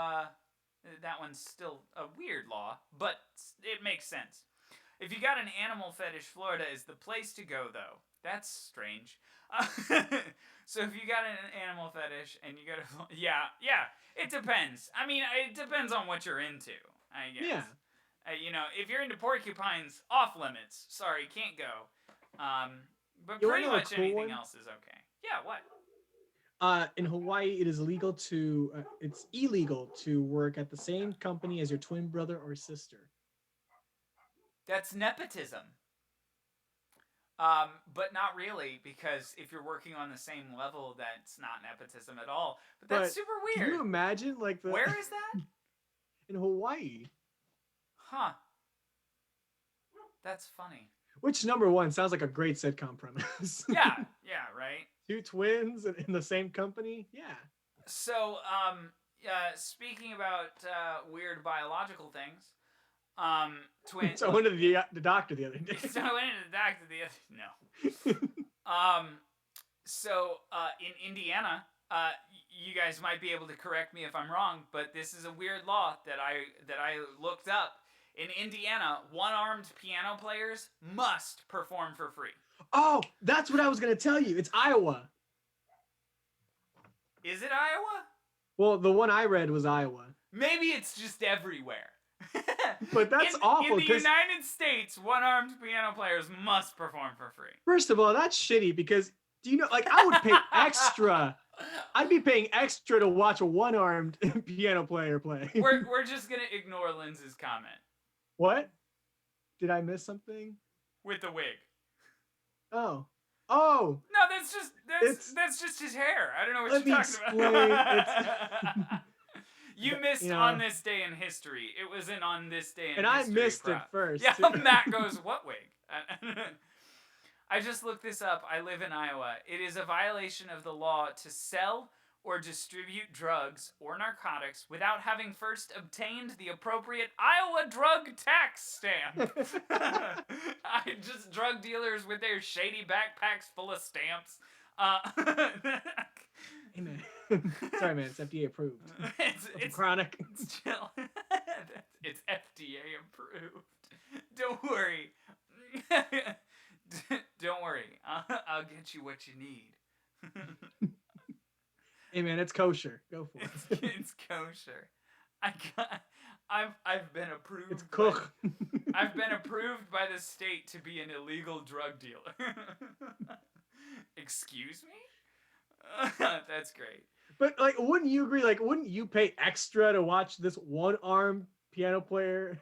that one's still a weird law, but it makes sense. If you got an animal fetish, Florida is the place to go, though. That's strange. So if you got an animal fetish and you go to... Yeah, it depends. I mean, it depends on what you're into, I guess. Yeah. If you're into porcupines, off limits. Sorry, can't go. But You pretty wanna know a much cool anything one? else is okay. Yeah, what? In Hawaii, it is it's illegal to work at the same company as your twin brother or sister. That's nepotism. But not really, because if you're working on the same level, that's not nepotism at all. But that's super weird. Can you imagine, Where is that? In Hawaii. Huh. That's funny. Which, number one, sounds like a great sitcom premise. Yeah, right? Two twins in the same company? Yeah. So, speaking about weird biological things, twins... So I went to the doctor the other day. No. So, in Indiana, you guys might be able to correct me if I'm wrong, but this is a weird law that I looked up. In Indiana, one-armed piano players must perform for free. Oh, that's what I was going to tell you. It's Iowa. Is it Iowa? Well, the one I read was Iowa. Maybe it's just everywhere. But that's awful. In the United States, one-armed piano players must perform for free. First of all, that's shitty because, do you know, I would pay extra. I'd be paying extra to watch a one-armed piano player play. We're just going to ignore Linz's comment. What? Did I miss something? With the wig. Oh. No, that's just his hair. I don't know what you're talking about. You missed On This Day in History. It was in On This Day in History. And I missed it first. Yeah, Matt goes, what wig? I just looked this up. I live in Iowa. It is a violation of the law to sell or distribute drugs or narcotics without having first obtained the appropriate Iowa drug tax stamp. Just drug dealers with their shady backpacks full of stamps. Hey, man. Sorry, man. It's FDA approved. It's chronic. It's chill. It's FDA approved. Don't worry. Don't worry. I'll get you what you need. Hey man, it's kosher. Go for it. It's kosher. I've been approved. It's koch. I've been approved by the state to be an illegal drug dealer. Excuse me? That's great. But wouldn't you agree? Wouldn't you pay extra to watch this one-armed piano player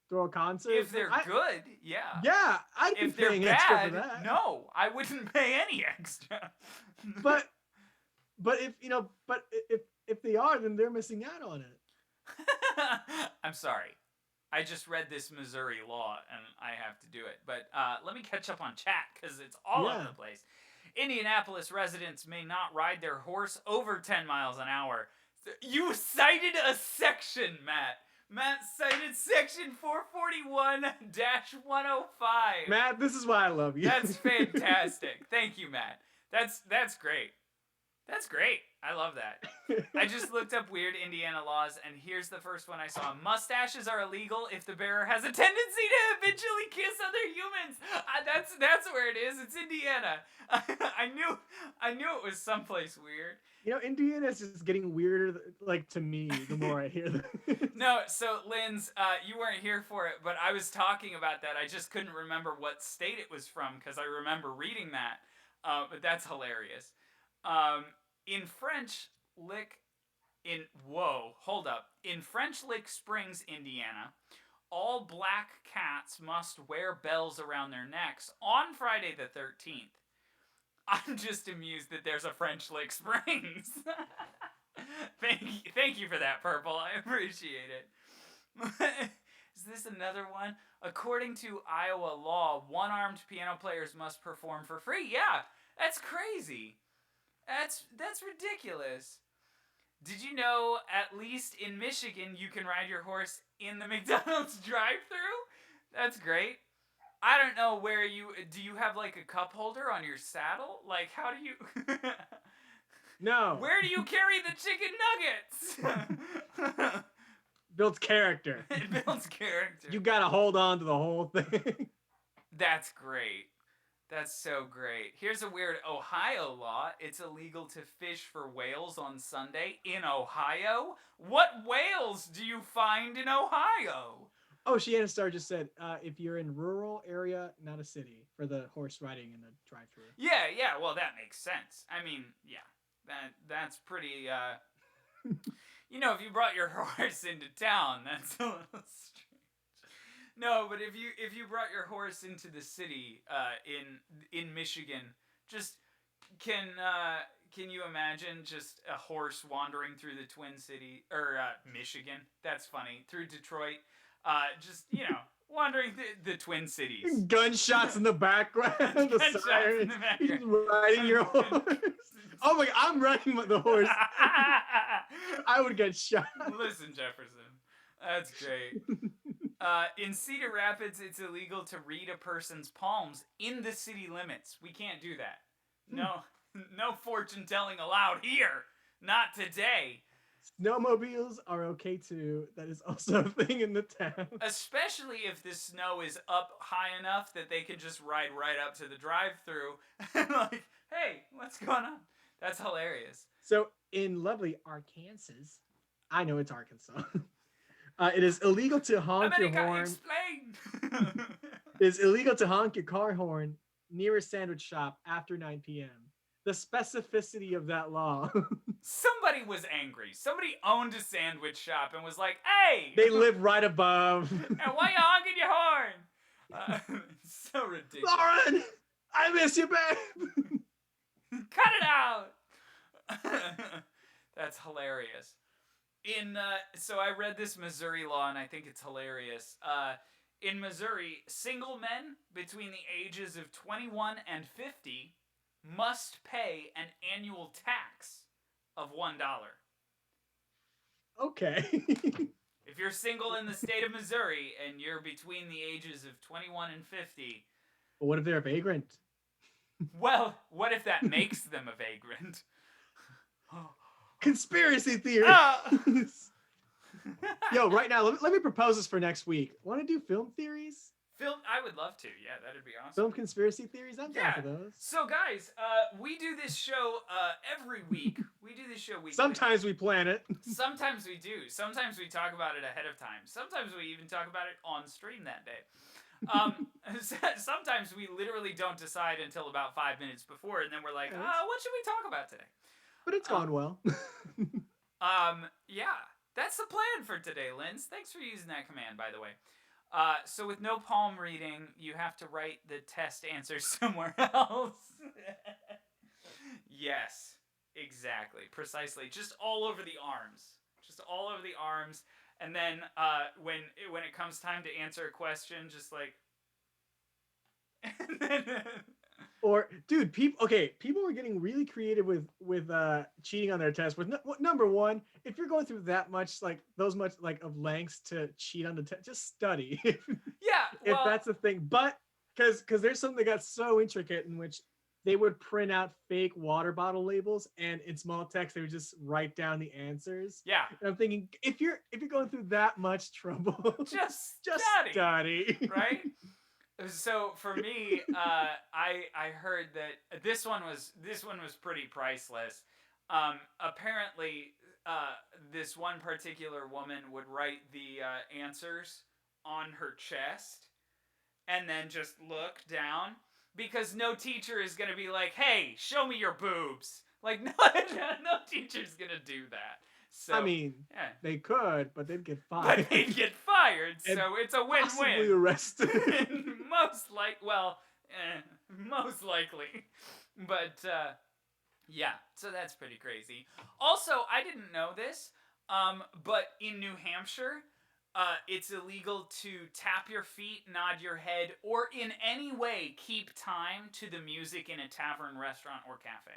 throw a concert. If they're good, yeah. Yeah, I'd be If they're paying extra for bad, that. no, I wouldn't pay any extra. But if they are, then they're missing out on it. I'm sorry. I just read this Missouri law and I have to do it. But let me catch up on chat because it's all over the place. Indianapolis residents may not ride their horse over 10 miles an hour. You cited a section, Matt. Matt cited section 441-105. Matt, this is why I love you. That's fantastic. Thank you, Matt. That's great. That's great. I love that. I just looked up weird Indiana laws, and here's the first one I saw. Mustaches are illegal if the bearer has a tendency to habitually kiss other humans. That's where it is. It's Indiana. I knew it was someplace weird. Indiana is just getting weirder, like, to me, the more I hear this. No, so, Linz, you weren't here for it, but I was talking about that. I just couldn't remember what state it was from, because I remember reading that. But that's hilarious. In French Lick Springs, Indiana, all black cats must wear bells around their necks on Friday the 13th. I'm just amused that there's a French Lick Springs. Thank you for that, Purple. I appreciate it. Is this another one? According to Iowa law, one-armed piano players must perform for free. Yeah, that's crazy. That's ridiculous. Did you know, at least in Michigan, you can ride your horse in the McDonald's drive-thru? That's great. I don't know where do you have like a cup holder on your saddle? Like, how do you... No. Where do you carry the chicken nuggets? Builds character. It builds character. You gotta hold on to the whole thing. That's great. That's so great. Here's a weird Ohio law. It's illegal to fish for whales on Sunday in Ohio? What whales do you find in Ohio? Oh, Shannon Star just said, if you're in rural area, not a city, for the horse riding in the drive-thru. Yeah, well, that makes sense. I mean, yeah, that's pretty, if you brought your horse into town, that's a little strange. No, but if you brought your horse into the city in Michigan, just can you imagine just a horse wandering through the Twin City or Michigan? That's funny, through Detroit, wandering the Twin Cities. Gunshots in the background. The sirens. You're just riding your horse. Oh my God, I'm riding the horse. I would get shot. Listen, Jefferson, that's great. In Cedar Rapids, it's illegal to read a person's palms in the city limits. We can't do that. No fortune telling allowed here. Not today. Snowmobiles are okay too. That is also a thing in the town. Especially if the snow is up high enough that they can just ride right up to the drive-thru and like, hey, what's going on? That's hilarious. So in lovely Arkansas, I know it's Arkansas. It is illegal to honk your horn. Explain. It is illegal to honk your car horn near a sandwich shop after 9 p.m. The specificity of that law. Somebody was angry. Somebody owned a sandwich shop and was like, hey! They live right above. And why you honking your horn? It's so ridiculous. Lauren! I miss you, babe! Cut it out! That's hilarious. So I read this Missouri law and I think it's hilarious. In Missouri, single men between the ages of 21 and 50 must pay an annual tax of $1. Okay. If you're single in the state of Missouri and you're between the ages of 21 and 50... But what if they're a vagrant? Well, what if that makes them a vagrant? Conspiracy theory. Yo, right now, let me propose this for next week. Want to do film theories? I would love to. Yeah, that'd be awesome. Film conspiracy theories? I'm down for those. So, guys, we do this show every week. We do this show weekly. Sometimes we plan it. Sometimes we do. Sometimes we talk about it ahead of time. Sometimes we even talk about it on stream that day. Sometimes we literally don't decide until about 5 minutes before, and then we're like, what should we talk about today? But it's gone well. Yeah. That's the plan for today, Linz. Thanks for using that command, by the way. So with no palm reading, you have to write the test answer somewhere else. Yes, exactly, precisely. Just all over the arms. Just all over the arms. And then when it comes time to answer a question, just like. And then, Or, dude, people were getting really creative with cheating on their test. Number one, if you're going through that much like those much like of lengths to cheat on the test, just study. yeah, If well, that's the thing. But because there's something that got so intricate in which they would print out fake water bottle labels and in small text they would just write down the answers. yeah, And I'm thinking if you're going through that much trouble, just just study. study. Right? So for me, I heard that this one was pretty priceless. Apparently, this one particular woman would write the answers on her chest and then just look down because no teacher is gonna be like, "Hey, show me your boobs." Like no teacher's gonna do that. So I mean, yeah. they could, but they'd get fired. But they'd get fired, And so it's a possibly win-win. arrested. Most likely. But yeah, so that's pretty crazy. Also, I didn't know this, but in New Hampshire, it's illegal to tap your feet, nod your head, or in any way keep time to the music in a tavern, restaurant, or cafe.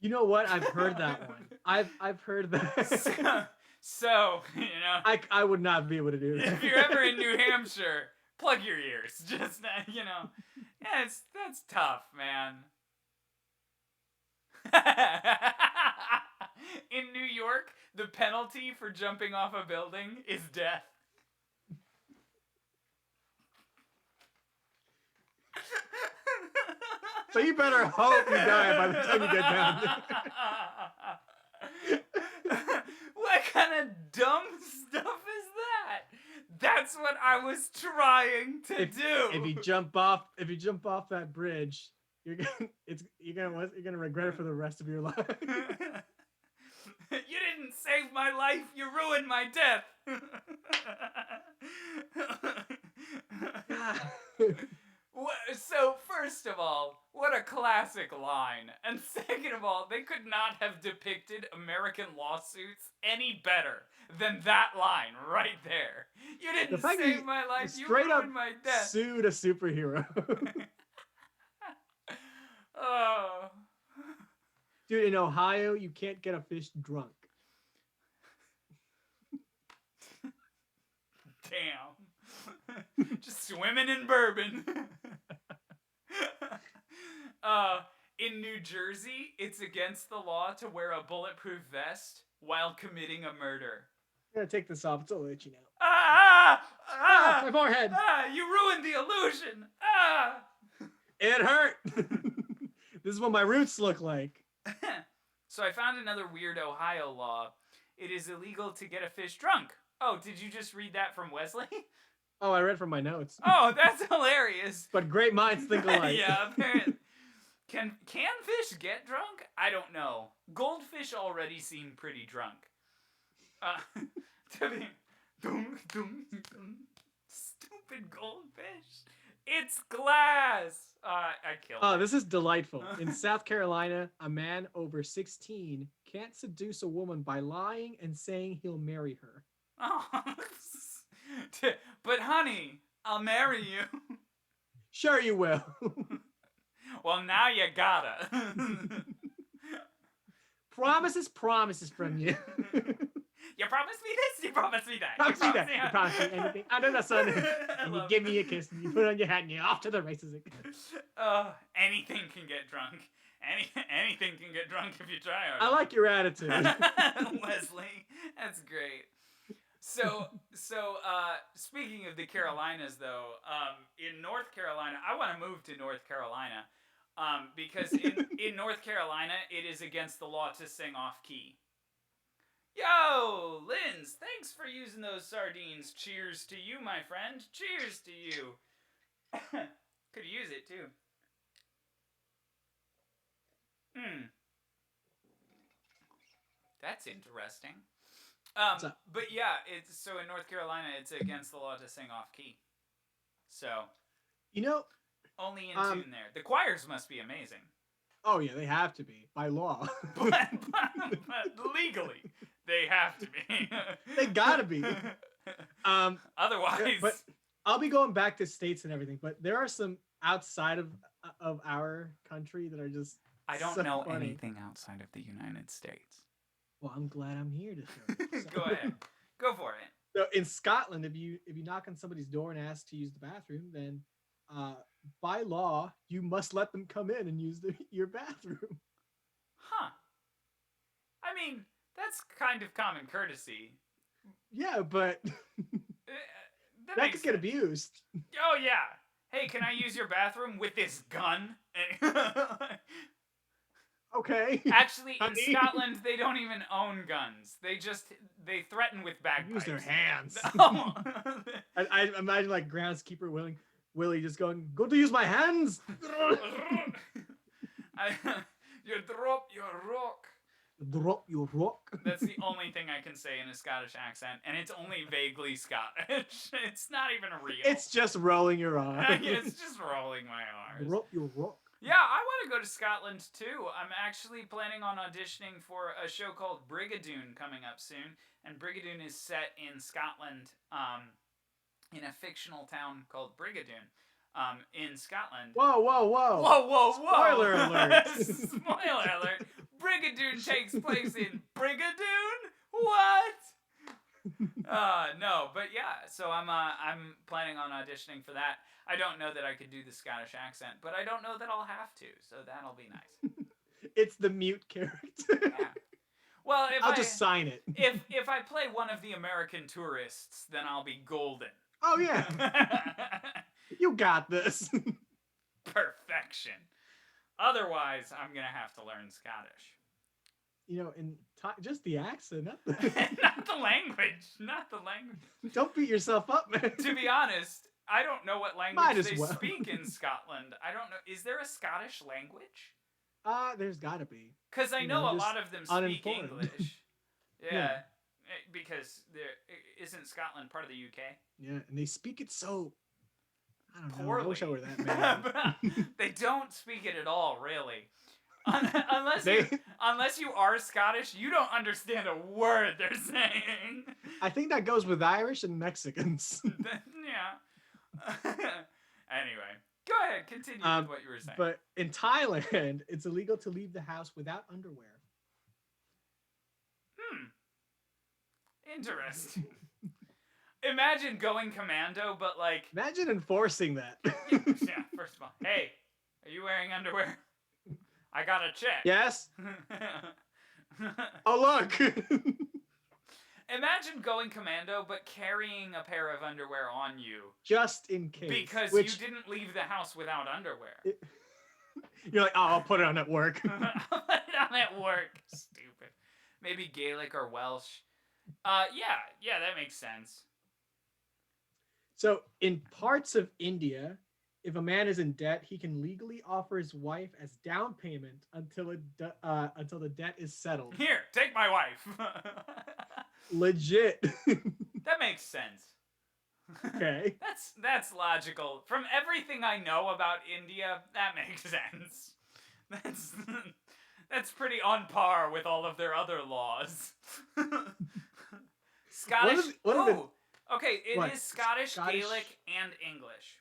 You know what? I've heard that one. I've heard that. So you know, I would not be able to do that. if you're ever in New Hampshire, plug your ears. Just you know, yeah, that's tough, man. In New York, the penalty for jumping off a building is death. So you better hope you die by the time you get down there. What kind of dumb stuff is that? That's what I was trying to do. If you jump off that bridge, you're gonna regret it for the rest of your life. You didn't save my life. You ruined my death. So, first of all, what a classic line. And second of all, they could not have depicted American lawsuits any better than that line right there. You didn't save my life, you ruined my death. Sued a superhero. Oh. Dude, in Ohio, you can't get a fish drunk. Damn. Just swimming in bourbon. In New Jersey, it's against the law to wear a bulletproof vest while committing a murder. I'm gonna take this off. It's a little itchy now. My forehead. You ruined the illusion. Ah! It hurt. This is what my roots look like. So I found another weird Ohio law. It is illegal to get a fish drunk. Oh, did you just read that from Wesley? Oh, I read from my notes. Oh, that's hilarious. But great minds think alike. Yeah, apparently. Can fish get drunk? I don't know. Goldfish already seem pretty drunk. Stupid goldfish. It's glass. I killed Oh, it. this is delightful. In South Carolina, a man over 16 can't seduce a woman by lying and saying he'll marry her. Oh. But honey, I'll marry you. Sure you will. Well, now you gotta. Promises from you. You promised me this, you promised me that. Promise me that. You promise me anything under the sun. And you give me a kiss and you put it on your hat and you're off to the races again. Anything can get drunk. Anything can get drunk if you try hard. I like your attitude. Wesley, that's great. So, speaking of the Carolinas, though, in North Carolina, I want to move to North Carolina, because in North Carolina, it is against the law to sing off key. Yo, Linz, thanks for using those sardines. Cheers to you, my friend. Cheers to you. Could use it, too. That's interesting. What's up? But yeah, it's so in North Carolina, it's against the law to sing off key. So You know, only in um, tune there. The choirs must be amazing, oh yeah, they have to be by law. but legally they have to be. They gotta be. Otherwise, But I'll be going back to states and everything. But there are some outside of our country that are just. I don't so know funny. anything outside of the United States. Well, I'm glad I'm here to show you. So. Go ahead, go for it. So in Scotland, if you knock on somebody's door and ask to use the bathroom, then by law you must let them come in and use your bathroom. Huh. I mean, that's kind of common courtesy. Yeah, but That that makes could get sense. abused. Oh yeah. Hey, can I use your bathroom with this gun? Okay. Actually, in Honey. Scotland, they don't even own guns. They threaten with bagpipes. Use their hands. Oh. I imagine like groundskeeper Willie just going, go to use my hands. You drop your rock. Drop your rock. That's the only thing I can say in a Scottish accent, and it's only vaguely Scottish. It's not even real. It's just rolling your eyes. It's just rolling my R's. Drop your rock. Yeah, I want to go to Scotland too. I'm actually planning on auditioning for a show called Brigadoon coming up soon, and Brigadoon is set in Scotland, in a fictional town called Brigadoon, in Scotland. Whoa, whoa, whoa. Whoa, whoa, whoa! Spoiler alert. Spoiler alert! Brigadoon takes place in Brigadoon? What? No, but yeah, so I'm planning on auditioning for that. I don't know that I could do the Scottish accent, but I don't know that I'll have to, so that'll be nice. It's the mute character. Yeah. Well, I'll just sign it. if I play one of the American tourists, then I'll be golden. Oh yeah, you got this. Perfection. Otherwise, I'm gonna have to learn Scottish. You know, just the accent. Not the... Not the language. Not the language. Don't beat yourself up, man. To be honest, I don't know what Might language as they well. speak in Scotland. I don't know. Is there a Scottish language? There's gotta be. Because I You know know, a just lot of them speak uninformed. English. Yeah. Yeah. Because isn't Scotland part of the UK? Yeah, and they speak it so. I don't know. Poorly. I wish I were that man. They don't speak it at all, really. Unless They- unless you are Scottish, you don't understand a word they're saying. I think that goes with Irish and Mexicans. Yeah. Anyway, go ahead. Continue with what you were saying. But in Thailand, it's illegal to leave the house without underwear. Interesting. Imagine going commando, but like, Imagine enforcing that. yeah. First of all, hey, are you wearing underwear? I got to check. Yes. Oh look. Imagine going commando, but carrying a pair of underwear on you Just in case. because Which you didn't leave the house without underwear. you're like, oh, I'll put it on at work. I'll put it on at work. Stupid. Maybe Gaelic or Welsh. Yeah, that makes sense. So in parts of India, if a man is in debt, he can legally offer his wife as down payment until the debt is settled. Here, take my wife. Legit. That makes sense. Okay. That's logical. From everything I know about India, that makes sense. That's pretty on par with all of their other laws. Scottish. Okay, it is Scottish, Gaelic, and English.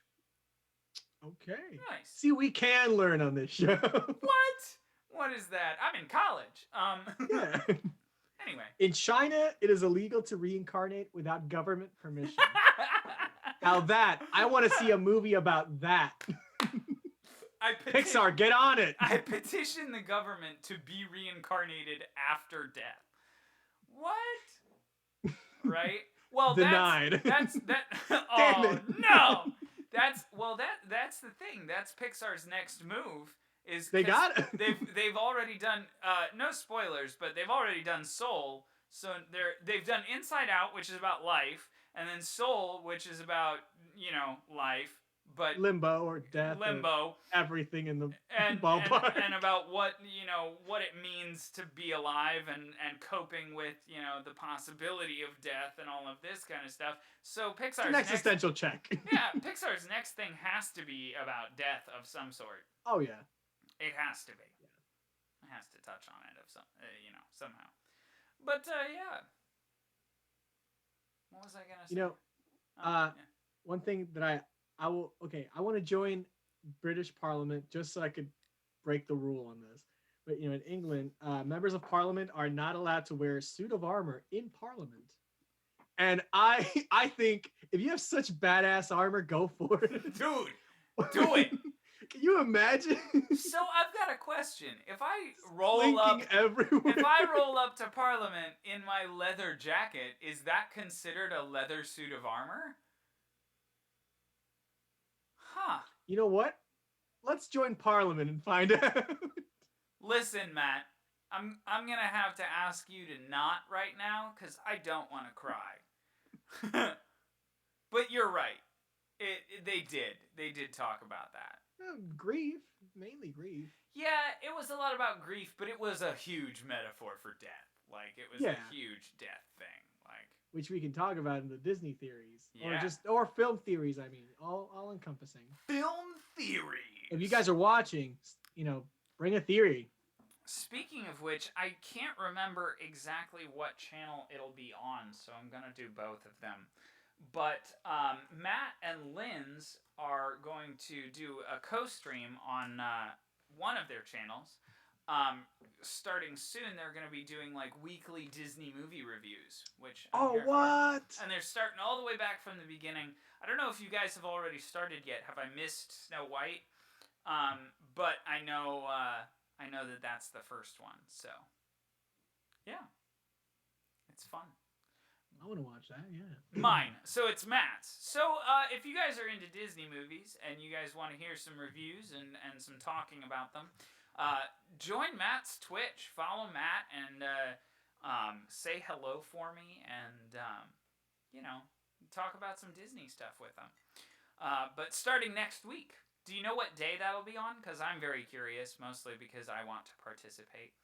Okay. Nice. See, we can learn on this show. What? What is that? I'm in college. Yeah. Anyway. In China, it is illegal to reincarnate without government permission. Now I want to see a movie about that. Pixar, get on it. I petition the government to be reincarnated after death. What? Right? Well, Denied. That's that. Damn Oh it. no! That's the thing. That's Pixar's next move. Is They got it. They've already done no spoilers, but they've already done Soul. So they've done Inside Out, which is about life, and then Soul, which is about life. but limbo or death limbo. or everything in the and ballpark. and about what what it means to be alive and coping with the possibility of death and all of this kind of stuff. So It's an Pixar's existential check. Pixar's next thing has to be about death of some sort. Oh yeah, It has to be. It has to touch on it of some somehow. But yeah, what was I gonna say? One thing that I want to join British Parliament just so I could break the rule on this. But in England, members of Parliament are not allowed to wear a suit of armor in Parliament. And I think if you have such badass armor, go for it, dude. Do it. Can you imagine? So I've got a question. If I roll up everywhere. If I roll up to Parliament in my leather jacket, is that considered a leather suit of armor? Huh. You know what? Let's join Parliament and find out. Listen, Matt, I'm gonna have to ask you to not right now because I don't want to cry. But you're right. They did talk about that. Grief, mainly grief. Yeah, it was a lot about grief, but it was a huge metaphor for death. Like it was a huge death thing. Like which we can talk about in the Disney theories, yeah. or film theories. I mean, all encompassing. Film theories. If you guys are watching, bring a theory. Speaking of which, I can't remember exactly what channel it'll be on, so I'm gonna do both of them. But Matt and Lynn's are going to do a co-stream on one of their channels. Starting soon, they're going to be doing like weekly Disney movie reviews, which what? And they're starting all the way back from the beginning. I don't know if you guys have already started yet. Have I missed Snow White? But I know that that's the first one. So yeah, it's fun. I want to watch that, yeah. Mine. So it's Matt's. So if you guys are into Disney movies and you guys want to hear some reviews and some talking about them, join Matt's Twitch. Follow Matt and say hello for me and, talk about some Disney stuff with him. But starting next week, do you know what day that'll be on? Because I'm very curious, mostly because I want to participate.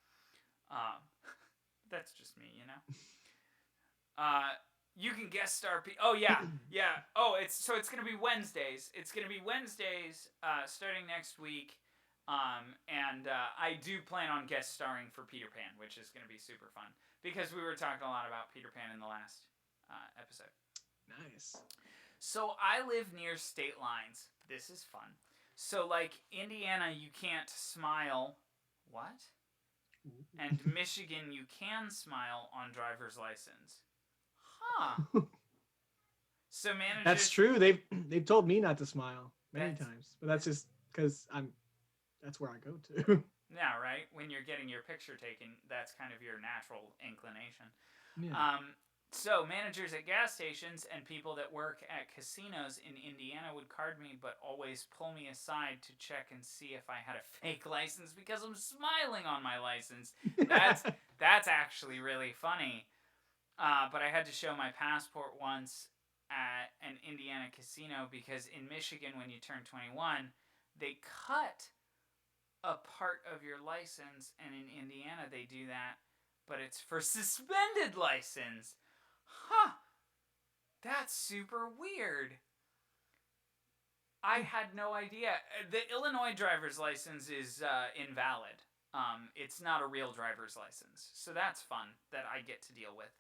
That's just me, You can guest star. Oh yeah, yeah. Oh, it's gonna be Wednesdays. It's gonna be Wednesdays, starting next week. And I do plan on guest starring for Peter Pan, which is gonna be super fun because we were talking a lot about Peter Pan in the last episode. Nice. So I live near state lines. This is fun. So like Indiana, you can't smile. What? And Michigan, you can smile on driver's license. Huh. So managers. That's true. They've told me not to smile many times, but that's just because that's where I go to. Yeah, right. When you're getting your picture taken, that's kind of your natural inclination. Yeah. So managers at gas stations and people that work at casinos in Indiana would card me, but always pull me aside to check and see if I had a fake license because I'm smiling on my license. That's actually really funny. But I had to show my passport once at an Indiana casino because in Michigan, when you turn 21, they cut a part of your license, and in Indiana they do that, but it's for suspended license. Huh. That's super weird. I had no idea. The Illinois driver's license is invalid. It's not a real driver's license. So that's fun that I get to deal with.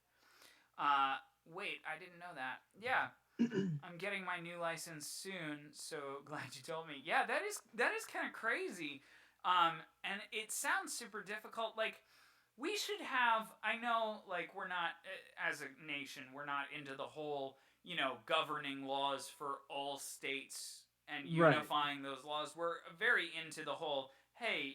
Wait, I didn't know that. Yeah, I'm getting my new license soon, so glad you told me. Yeah, that is kind of crazy. And it sounds super difficult. Like, we should have, I know, like, we're not, as a nation, we're not into the whole, governing laws for all states and unifying those laws. We're very into the whole, hey,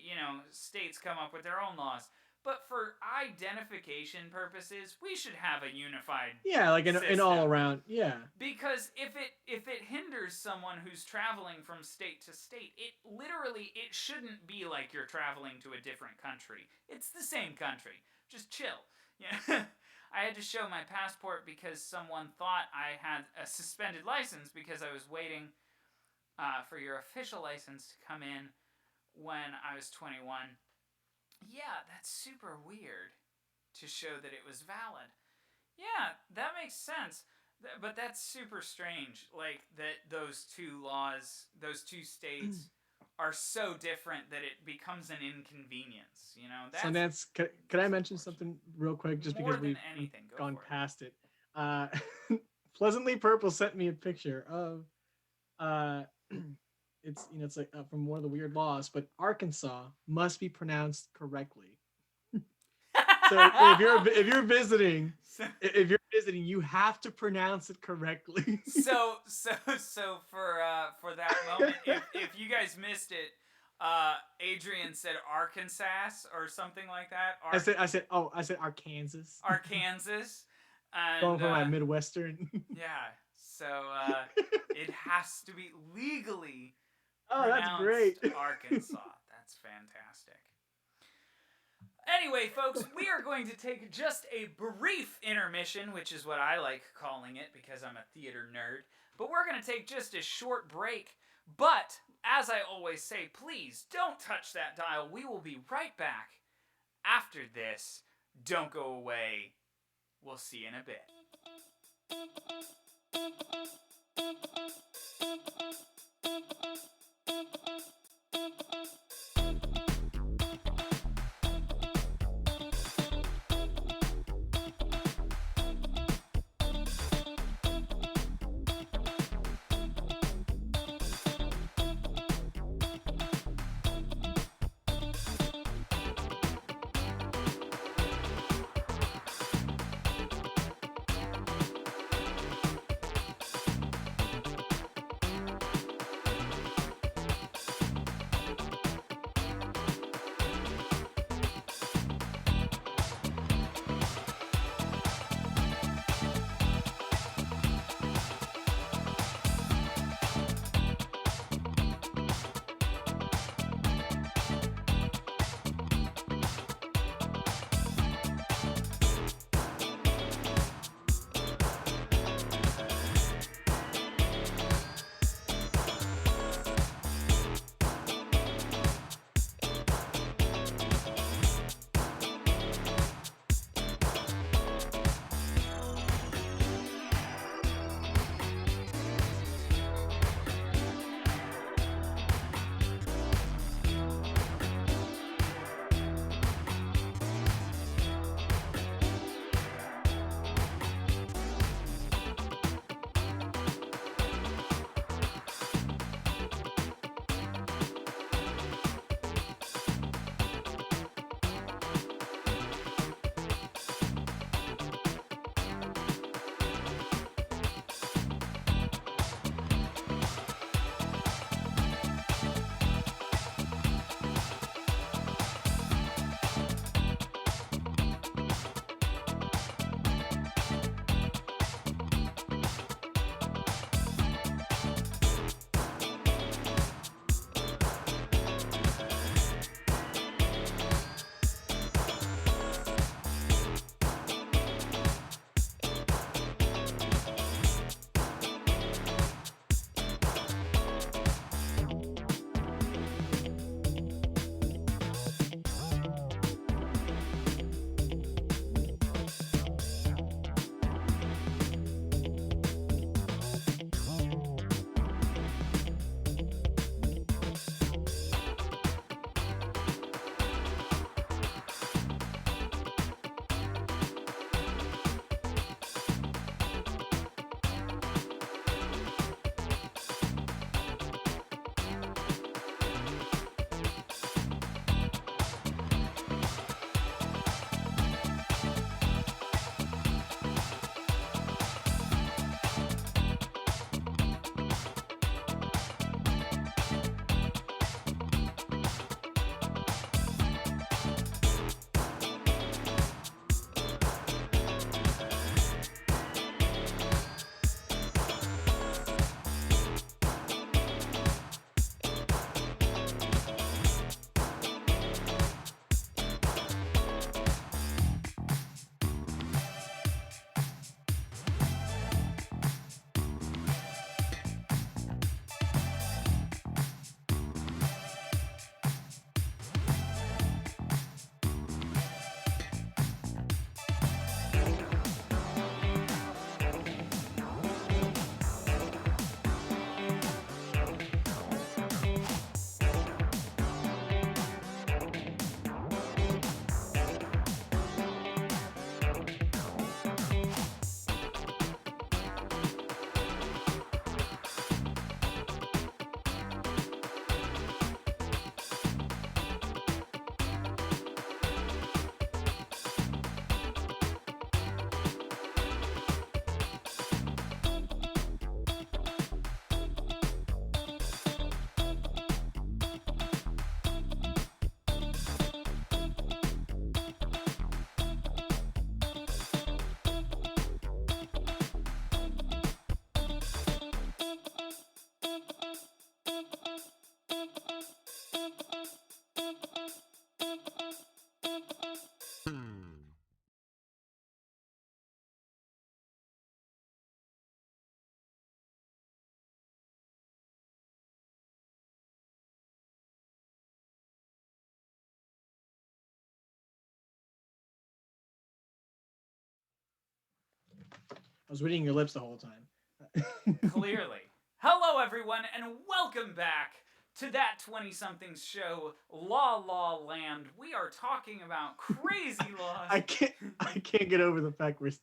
states come up with their own laws. But for identification purposes, we should have a unified like an all around, yeah. Because if it hinders someone who's traveling from state to state, it shouldn't be like you're traveling to a different country. It's the same country. Just chill. Yeah. I had to show my passport because someone thought I had a suspended license because I was waiting for your official license to come in when I was 21. Yeah, that's super weird to show that it was valid. Yeah, that makes sense. But that's super strange. Like, that those two laws, those two states are so different that it becomes an inconvenience. You know, So Nance, can I mention something real quick, just More because than we've anything, go gone for it. past it? Pleasantly Purple sent me a picture of it's it's like from one of the weird laws, but Arkansas must be pronounced correctly. So if you're visiting, you have to pronounce it correctly. So for that moment, if you guys missed it, Adrian said Arkansas or something like that. I said Arkansas. Arkansas. And, Going for my Midwestern. Yeah. So it has to be legally that's great. Arkansas. That's fantastic. Anyway, folks, we are going to take just a brief intermission, which is what I like calling it because I'm a theater nerd. But we're going to take just a short break. But, as I always say, please don't touch that dial. We will be right back after this. Don't go away. We'll see you in a bit. I was reading your lips the whole time. Clearly. Hello, everyone, and welcome back to That 20-Somethings Show, La La Land. We are talking about crazy laws. I can't get over the fact we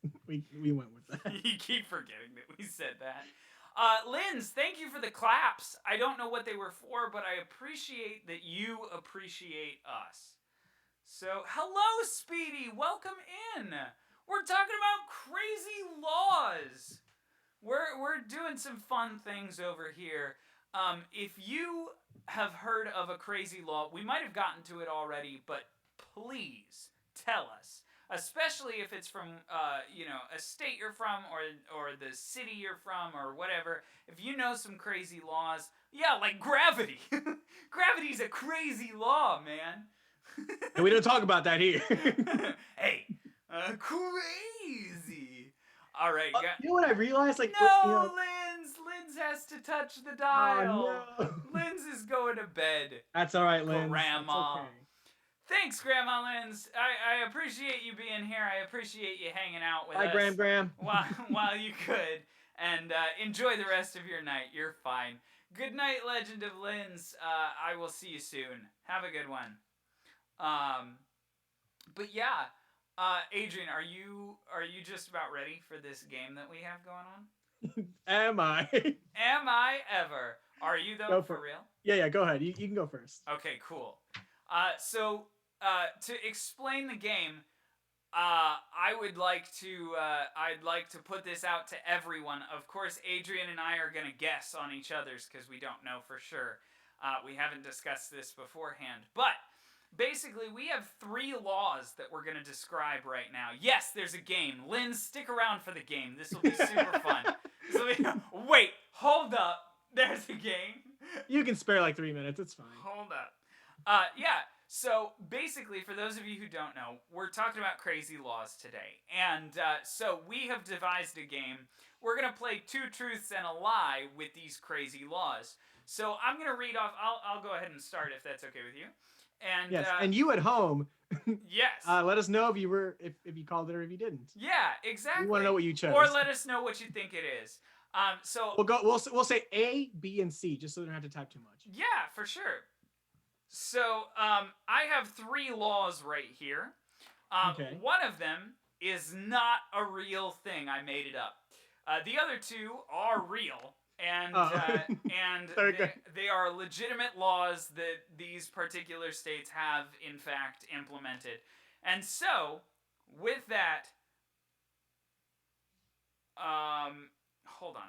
went with that. You keep forgetting that we said that. Linz, thank you for the claps. I don't know what they were for, but I appreciate that you appreciate us. So, hello, Speedy. Welcome in. We're talking about crazy laws. We're doing some fun things over here. If you have heard of a crazy law, we might have gotten to it already, but please tell us. Especially if it's from, a state you're from or the city you're from or whatever. If you know some crazy laws, yeah, like gravity. Gravity's a crazy law, man. And we don't talk about that here. Hey, crazy. All right. You know what I realized? Like, no, Linz has to touch the dial. Oh, no. Linz is going to bed. That's all right, Linz. Grandma. That's okay. Thanks, Grandma Linz. I appreciate you being here. I appreciate you hanging out with us. Bye, Graham. While you could. And enjoy the rest of your night. You're fine. Good night, Legend of Linz. I will see you soon. Have a good one. But yeah, Adrian, are you just about ready for this game that we have going on? Am I? Am I ever? Are you though? Go for real? Yeah. Go ahead. You can go first. Okay, cool. So to explain the game, I'd like to put this out to everyone. Of course, Adrian and I are gonna guess on each other's because we don't know for sure. We haven't discussed this beforehand, but basically we have 3 laws that we're gonna describe right now. Yes, there's a game. Linz, stick around for the game. This will be super fun. Wait, hold up. There's a game. You can spare like 3 minutes. It's fine. Hold up. Yeah. So basically, for those of you who don't know, we're talking about crazy laws today. And so we have devised a game. We're going to play 2 truths and a lie with these crazy laws. So I'm going to read off. I'll go ahead and start if that's okay with you. And yes, and you at home. Yes. Let us know if you called it or if you didn't. Yeah, exactly. We want to know what you chose. Or let us know what you think it is. So we'll say A, B, and C just so they don't have to type too much. Yeah, for sure. So I have 3 laws right here. Okay. One of them is not a real thing. I made it up. The other 2 are real, and they are legitimate laws that these particular states have in fact implemented. And so, with that, hold on,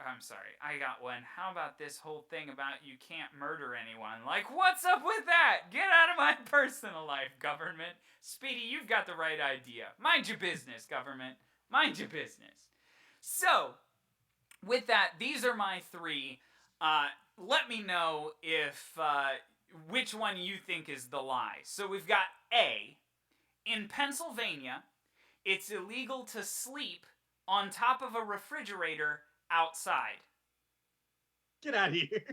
I'm sorry. I got one. How about this whole thing about you can't murder anyone? Like, what's up with that? Get out of my personal life, government. Speedy, you've got the right idea. Mind your business, government. Mind your business. So, with that, these are my 3. Let me know if which one you think is the lie. So we've got A. In Pennsylvania, it's illegal to sleep on top of a refrigerator outside. Get out of here.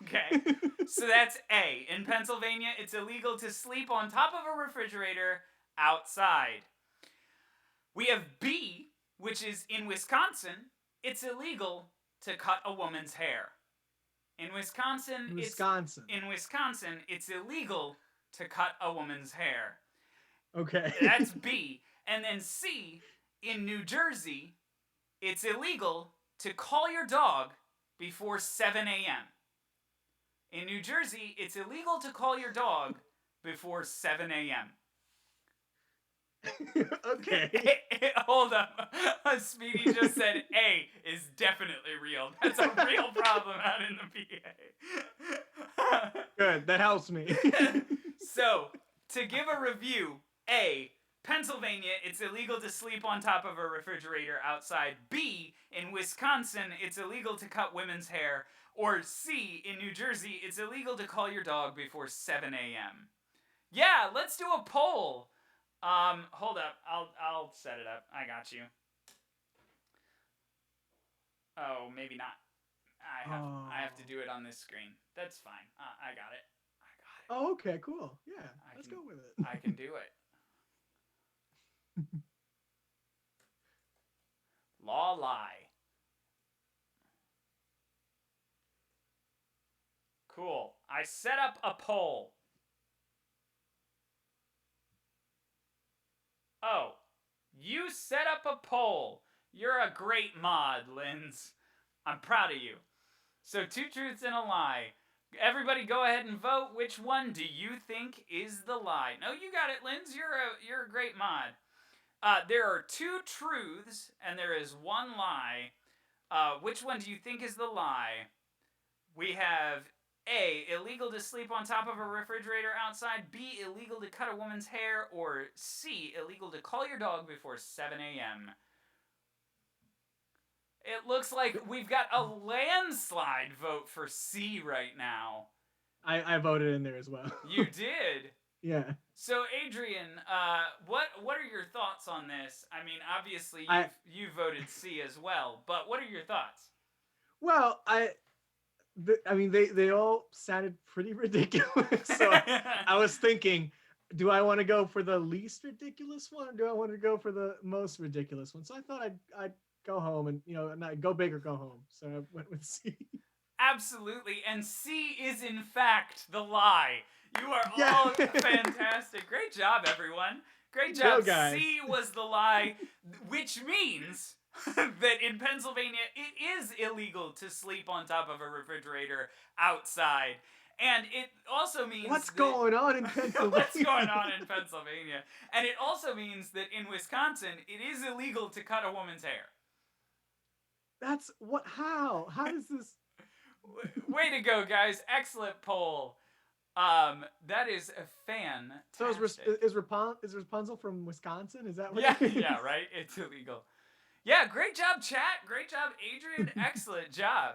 Okay, so that's A. In Pennsylvania, it's illegal to sleep on top of a refrigerator outside. We have B, which is in Wisconsin, it's illegal to cut a woman's hair. In Wisconsin, it's illegal to cut a woman's hair. Okay. That's B. And then C, in New Jersey, it's illegal to call your dog before 7 a.m. In New Jersey, it's illegal to call your dog before 7 a.m. Okay. Hold up. Speedy just said A is definitely real. That's a real problem out in the PA. Good. That helps me. So, to give a review, A, Pennsylvania, it's illegal to sleep on top of a refrigerator outside. B, in Wisconsin, it's illegal to cut women's hair. Or C, in New Jersey, it's illegal to call your dog before 7 a.m. Yeah, let's do a poll. Hold up. I'll set it up. I got you. Oh, maybe not. I have to do it on this screen. That's fine. I got it. Oh, okay, cool. Yeah, let's go with it. I can do it. law lie. Cool. I set up a poll. Oh, you set up a poll. You're a great mod, Linz. I'm proud of you. So 2 truths and a lie. Everybody go ahead and vote. Which one do you think is the lie? No, you got it, Linz. You're a great mod. There are 2 truths and there is 1 lie. Which one do you think is the lie? We have A, illegal to sleep on top of a refrigerator outside. B, illegal to cut a woman's hair. Or C, illegal to call your dog before 7 a.m. It looks like we've got a landslide vote for C right now. I voted in there as well. You did? Yeah. So, Adrian, what are your thoughts on this? I mean, obviously, you voted C as well, but what are your thoughts? Well, I mean, they all sounded pretty ridiculous. So I was thinking, do I want to go for the least ridiculous one, or do I want to go for the most ridiculous one? So I thought I'd go home and, not go big or go home. So I went with C. Absolutely, and C is in fact the lie. You are Yeah. all fantastic. Great job, everyone. Great job. Go, guys. C was the lie, which means that in Pennsylvania it is illegal to sleep on top of a refrigerator outside. And it also means What's going on in Pennsylvania? What's going on in Pennsylvania? And it also means that in Wisconsin it is illegal to cut a woman's hair. That's what? How does this? Way to go, guys. Excellent poll. That is a fan. So is Rapunzel from Wisconsin? Is that what? Yeah, it is? yeah, right. It's illegal. Yeah, great job, chat. Great job, Adrian. Excellent job.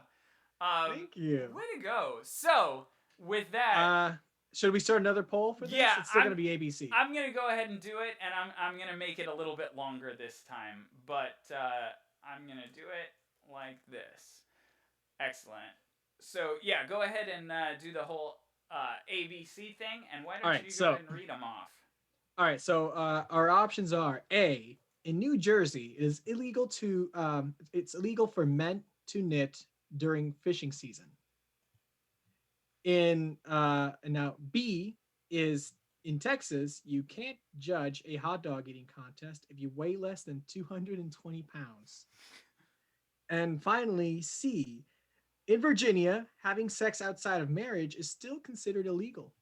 Thank you. Way to go. So with that, should we start another poll for this? Yeah, It's still gonna be ABC. I'm gonna go ahead and do it, and I'm gonna make it a little bit longer this time, but I'm gonna do it like this. Excellent. So yeah, go ahead and do the whole ABC thing, and why don't you go ahead and read them off? All right, so our options are A, in New Jersey, it is illegal to it's illegal for men to knit during fishing season. And now B is in Texas, you can't judge a hot dog eating contest if you weigh less than 220 pounds. And finally, C, in Virginia, having sex outside of marriage is still considered illegal.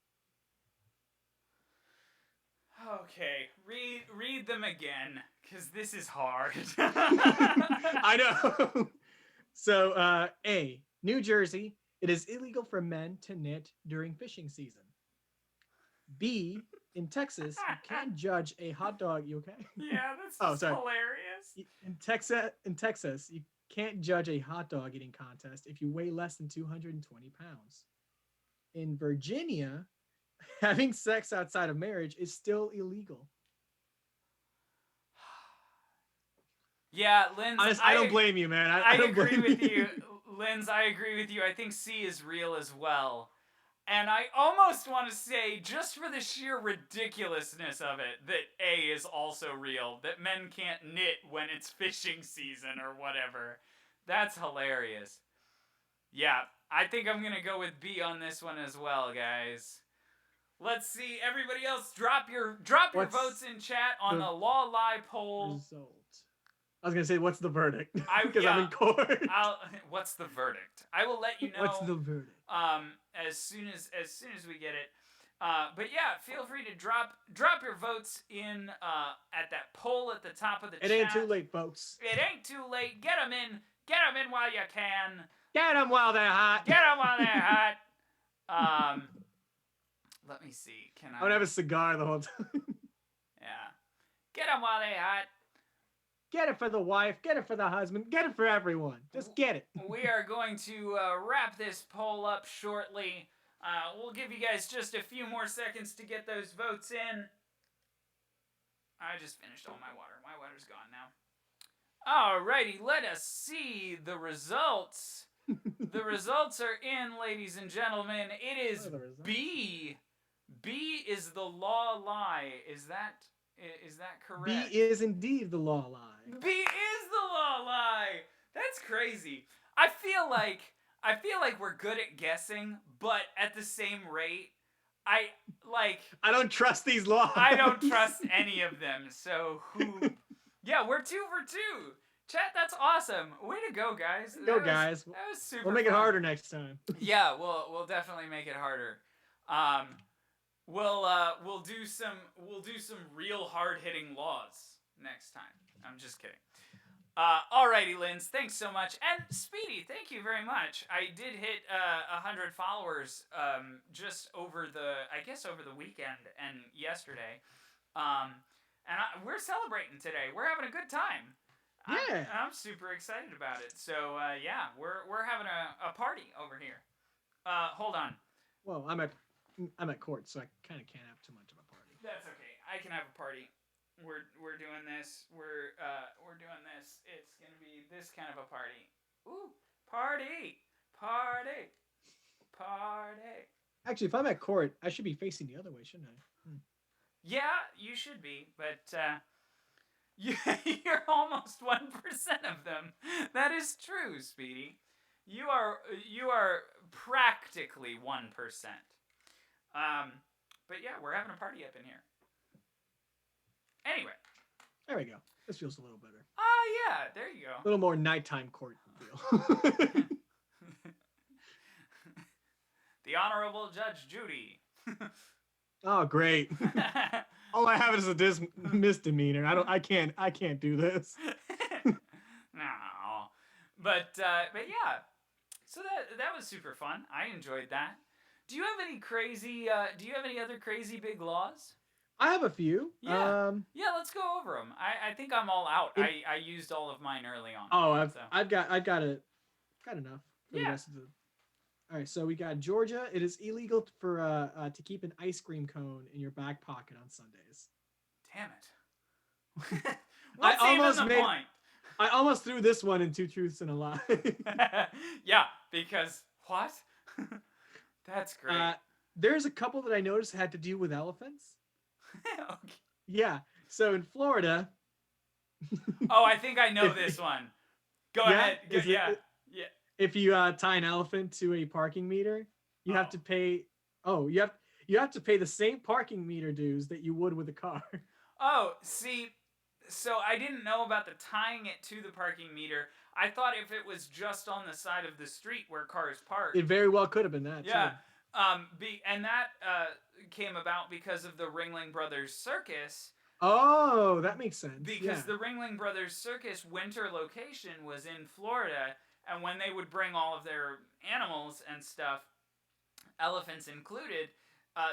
Okay, read them again, because this is hard. I know. So, A, New Jersey, it is illegal for men to knit during fishing season. B, in Texas, you can't judge a hot dog. You okay? Yeah, that's hilarious. In Texas, you can't judge a hot dog eating contest if you weigh less than 220 pounds. In Virginia, having sex outside of marriage is still illegal. Yeah, Linz, I don't blame you, man. I don't agree blame with you. Linz, I agree with you. I think C is real as well. And I almost want to say, just for the sheer ridiculousness of it, that A is also real. That men can't knit when it's fishing season or whatever. That's hilarious. Yeah, I think I'm going to go with B on this one as well, guys. Let's see. Everybody else, drop your votes in chat on the Law Lie poll. Result. I was gonna say, what's the verdict? Because I'm in court. What's the verdict? I will let you know. What's the verdict? As soon as we get it. But yeah, feel free to drop your votes in at that poll at the top of the chat. It ain't too late, folks. It ain't too late. Get them in. Get them in while you can. Get them while they're hot. Get them while they're hot. Let me see. I'm gonna have a cigar the whole time. Yeah. Get them while they're hot. Get it for the wife, get it for the husband, get it for everyone. Just get it. We are going to wrap this poll up shortly. We'll give you guys just a few more seconds to get those votes in. I just finished all my water. My water's gone now. Alrighty, let us see the results. The results are in, ladies and gentlemen. It is B. B is the law lie. Is that Is that correct? B is indeed the law lie. B is the law lie. That's crazy. I feel like we're good at guessing, but at the same rate, I don't trust these laws. I don't trust any of them. So who? Yeah, we're 2 for 2. Chat, that's awesome. Way to go, guys. Guys. That was super. We'll make fun. it harder next time. Yeah, we'll definitely make it harder. We'll do some real hard hitting laws next time. I'm just kidding. Alrighty, Linz, thanks so much, and Speedy, thank you very much. I did hit 100 followers just over the weekend and yesterday, we're celebrating today. We're having a good time. Yeah, I'm super excited about it. So yeah, we're having a party over here. Hold on. Well, I'm at court, so I kind of can't have too much of a party. That's okay. I can have a party. We're doing this. We're doing this. It's gonna be this kind of a party. Ooh, party. Actually, if I'm at court, I should be facing the other way, shouldn't I? Yeah, you should be, but you're almost 1% of them. That is true, Speedy. You are practically 1%. But yeah, we're having a party up in here. Anyway. There we go. This feels a little better. Yeah, there you go. A little more nighttime court feel. The Honorable Judge Judy. Oh, great. All I have is a misdemeanor. I can't do this. No. But yeah. So that was super fun. I enjoyed that. Do you have any other crazy big laws? I have a few. Yeah. Let's go over them. I think I'm all out. I used all of mine early on. Oh, I've got enough for the rest of the. All right, so we got Georgia. It is illegal for to keep an ice cream cone in your back pocket on Sundays. Damn it. What's even the point? I almost threw this one in Two Truths and a Lie. Yeah, because what? That's great. There's a couple that I noticed had to do with elephants. Okay. Yeah. So in Florida. Oh, I think I know this one. Go ahead. Yeah. If you tie an elephant to a parking meter, you have to pay. Oh, you have to pay the same parking meter dues that you would with a car. Oh, see, so I didn't know about the tying it to the parking meter. I thought if it was just on the side of the street where cars park. It very well could have been that. Yeah. Too. And that came about because of the Ringling Brothers Circus. Oh, that makes sense. Because the Ringling Brothers Circus winter location was in Florida, and when they would bring all of their animals and stuff, elephants included,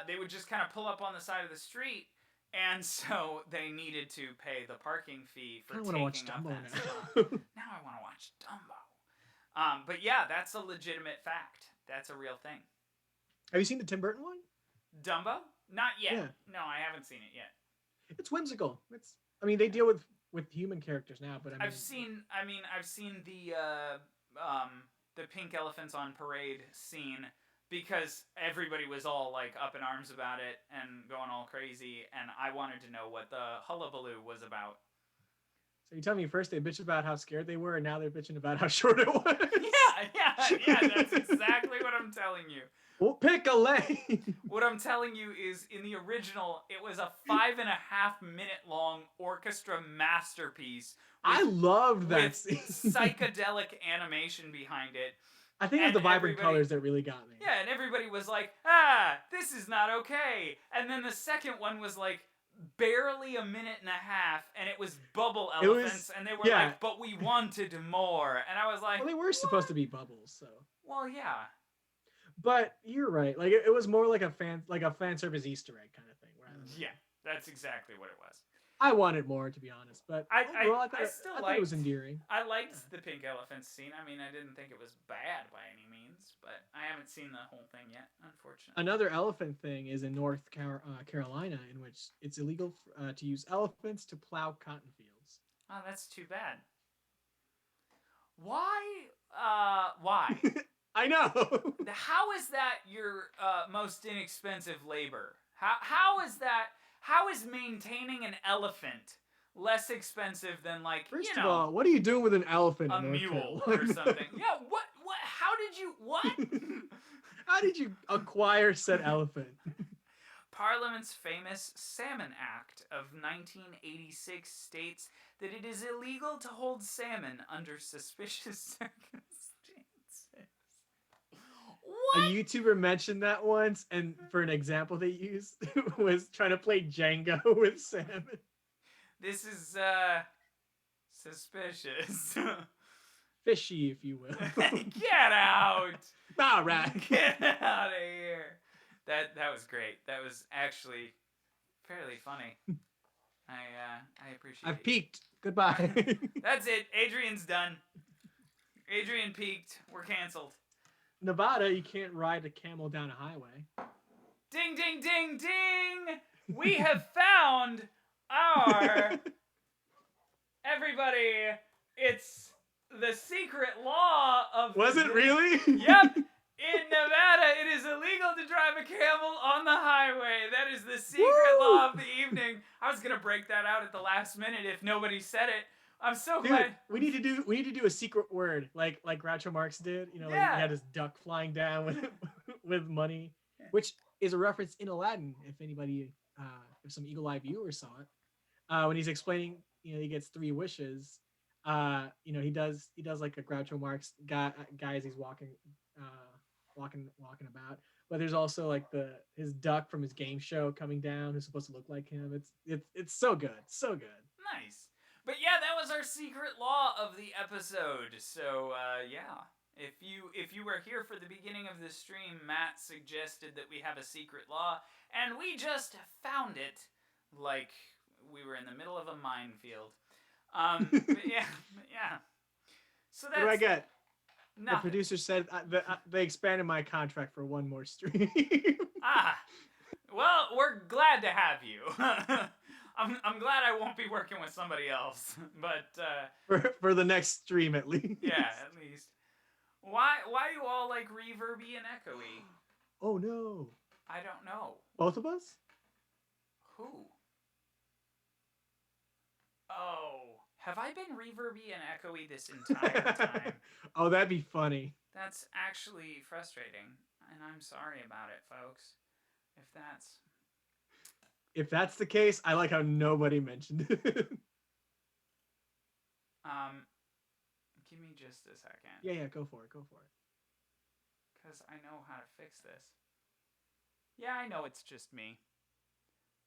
they would just kind of pull up on the side of the street, and so they needed to pay the parking fee for taking up that spot. Now I want to watch Dumbo. But yeah, that's a legitimate fact. That's a real thing. Have you seen the Tim Burton one? Dumbo? Not yet. Yeah. No, I haven't seen it yet. It's whimsical. They deal with human characters now, but I've seen the pink elephants on parade scene because everybody was all like up in arms about it and going all crazy, and I wanted to know what the hullabaloo was about. So you tell me first they bitched about how scared they were, and now they're bitching about how short it was. Yeah, that's exactly what I'm telling you. Well, pick a lane. What I'm telling you is, in the original, it was a 5.5 minute long orchestra masterpiece. I loved that with scene. Psychedelic animation behind it. I think it was the vibrant colors that really got me. Yeah, and everybody was like, this is not okay. And then the second one was like barely a minute and a half, and it was bubble elephants, and they were like, but we wanted more. And I was like, well, they were supposed to be bubbles, so. Well, yeah. But you're right. Like it was more like a fan service Easter egg kind of thing. Yeah, that's exactly what it was. I wanted more, to be honest, but I thought it was endearing. I liked the pink elephant scene. I mean, I didn't think it was bad by any means, but I haven't seen the whole thing yet, unfortunately. Another elephant thing is in North Carolina, in which it's illegal to use elephants to plow cotton fields. Oh, that's too bad. Why? Why? I know. How is that your most inexpensive labor? How how is maintaining an elephant less expensive than, like, First of all, what are you doing with an elephant a in North mule Carolina? or something? Yeah, what, how did you, what? How did you acquire said elephant? Parliament's famous Salmon Act of 1986 states that it is illegal to hold salmon under suspicious circumstances. A What? YouTuber mentioned that once, and for an example they used was trying to play Jenga with salmon. This is, suspicious. Fishy, if you will. Get out! All right. Get out of here! That was great. That was actually fairly funny. I appreciate it. I've peaked. Goodbye. That's it. Adrian's done. Adrian peaked. We're canceled. Nevada, you can't ride a camel down a highway. Ding, ding, ding, ding! We have found our... Everybody, it's the secret law of... Was it really? Yep! In Nevada, it is illegal to drive a camel on the highway. That is the secret law of the evening. I was gonna break that out at the last minute if nobody said it. I'm so Dude, glad. we need to do a secret word like Groucho Marx did. You know, like Yeah. he had his duck flying down with money, which is a reference in Aladdin. If anybody, if some eagle-eye viewers saw it, when he's explaining, you know, he gets 3 wishes. You know, he does like a Groucho Marx guy as he's walking about. But there's also like his duck from his game show coming down, who's supposed to look like him. It's so good, so good. Nice. But yeah, that was our secret law of the episode. So yeah, if you were here for the beginning of the stream, Matt suggested that we have a secret law, and we just found it, like we were in the middle of a minefield. But yeah. So that's What do I get? nothing. The producer said they expanded my contract for 1 more stream. Well, we're glad to have you. I'm glad I won't be working with somebody else, but for the next stream at least. yeah, at least. Why you all like reverby and echoey? Oh no. I don't know. Both of us? Who? Oh, have I been reverby and echoey this entire time? Oh, that'd be funny. That's actually frustrating, and I'm sorry about it, folks. If that's the case, I like how nobody mentioned it. Give me just a second. Yeah, go for it. Because I know how to fix this. Yeah, I know it's just me.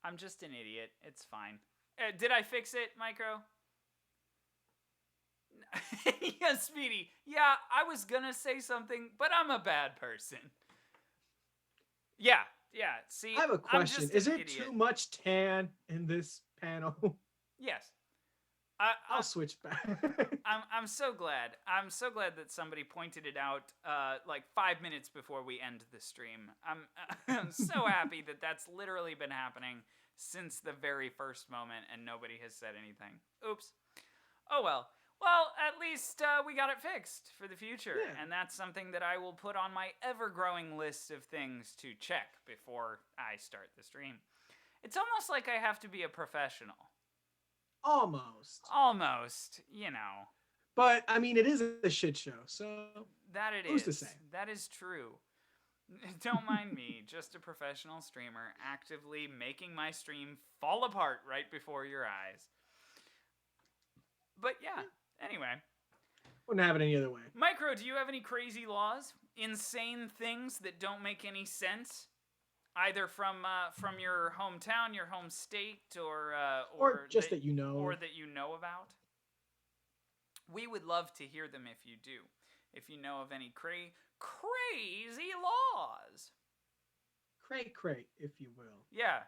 I'm just an idiot. It's fine. Did I fix it, Micro? Yeah, Speedy. Yeah, I was gonna say something, but I'm a bad person. Yeah. See, I have a question. Is there idiot. too much tan in this panel? Yes. I'll switch back. I'm so glad. I'm so glad that somebody pointed it out like 5 minutes before we end the stream. I'm so happy that that's literally been happening since the very first moment and nobody has said anything. Oops. Oh well. Well, at least we got it fixed for the future. Yeah. And that's something that I will put on my ever-growing list of things to check before I start the stream. It's almost like I have to be a professional. Almost, you know. But I mean, it is a shit show, so That it who's is. to say? That is true. Don't mind me, just a professional streamer actively making my stream fall apart right before your eyes. But yeah, anyway. Wouldn't have it any other way. Micro, do you have any crazy laws? Insane things that don't make any sense? Either from your hometown, your home state, Or just that you know. or that you know about. We would love to hear them if you do. If you know of any crazy laws. Cray, if you will. Yeah.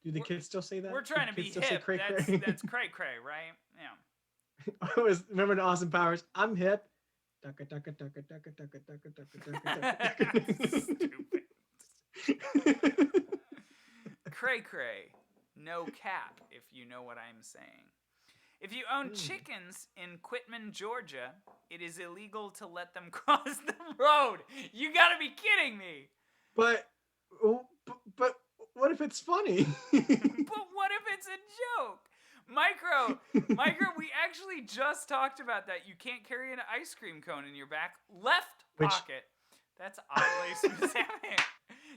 Do the kids still say that? We're trying to Do be kids still say hip. cray? That's cray, right? Yeah. I always remember in Austin Powers. I'm hip. Stupid. Cray. No cap, if you know what I'm saying. If you own chickens in Quitman, Georgia, it is illegal to let them cross the road. You gotta be kidding me. But what if it's funny? But what Micro, we actually just talked about that. You can't carry an ice cream cone in your back left pocket. That's oddly specific.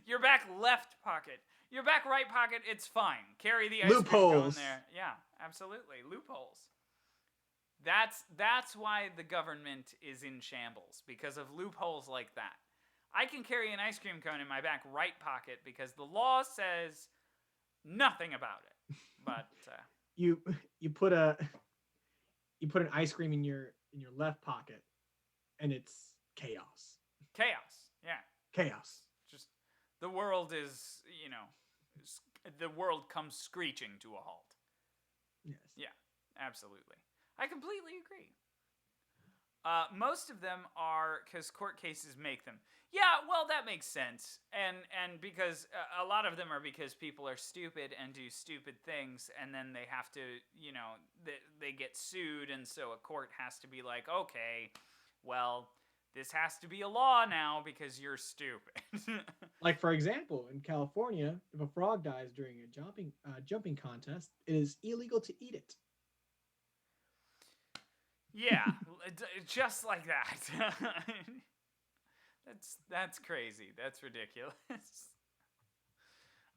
Your back left pocket. Your back right pocket, it's fine. Carry the ice cream cone there. Yeah, absolutely. Loopholes. That's why the government is in shambles, because of loopholes like that. I can carry an ice cream cone in my back right pocket because the law says nothing about it. But you put an ice cream in your left pocket, and it's chaos. Chaos. Yeah. Chaos. Just the world is, the world comes screeching to a halt. Yes. Yeah, absolutely. I completely agree. Most of them are because court cases make them. Yeah, well, that makes sense. And because a lot of them are because people are stupid and do stupid things, and then they have to, they get sued, and so a court has to be like, okay, well, this has to be a law now because you're stupid. Like, for example, in California, if a frog dies during a jumping contest, it is illegal to eat it. Yeah, just like that. That's crazy. That's ridiculous.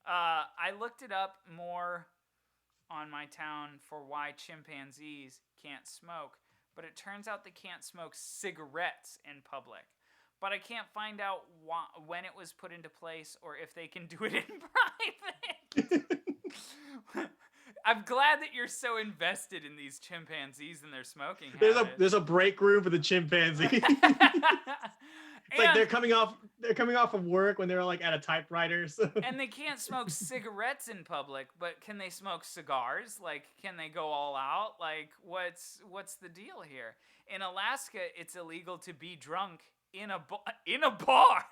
I looked it up more on my town for why chimpanzees can't smoke, but it turns out they can't smoke cigarettes in public. But I can't find out when it was put into place or if they can do it in private. I'm glad that you're so invested in these chimpanzees and their smoking habits. There's a break room for the chimpanzee. It's like they're coming off of work when they're like at a typewriter. So. And they can't smoke cigarettes in public, but can they smoke cigars? Like, can they go all out? Like, what's the deal here? In Alaska, it's illegal to be drunk in a bar.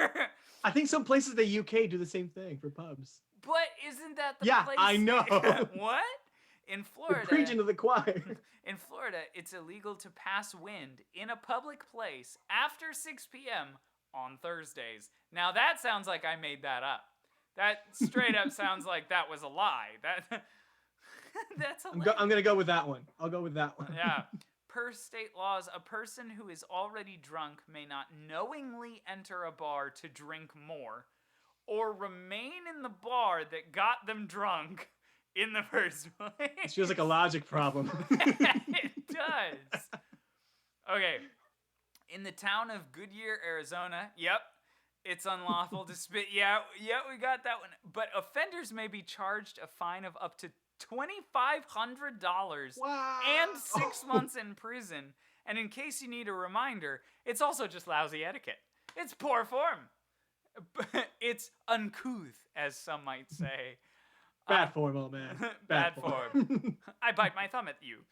I think some places in the UK do the same thing for pubs. But isn't that the place? Yeah, I know. What? In Florida, you're preaching to the choir. In Florida, it's illegal to pass wind in a public place after 6 p.m. on Thursdays. Now that sounds like I made that up. That straight up sounds like that was a lie. That's hilarious. I'm gonna go with that one. I'll go with that one. Yeah. Per state laws, a person who is already drunk may not knowingly enter a bar to drink more, or remain in the bar that got them drunk in the first place. It feels like a logic problem. It does. Okay. In the town of Goodyear, Arizona, yep, it's unlawful to spit. Yeah, we got that one. But offenders may be charged a fine of up to $2,500 and 6 months in prison. And in case you need a reminder, it's also just lousy etiquette. It's poor form. It's uncouth, as some might say. Bad form, old man. Bad form. I bite my thumb at you.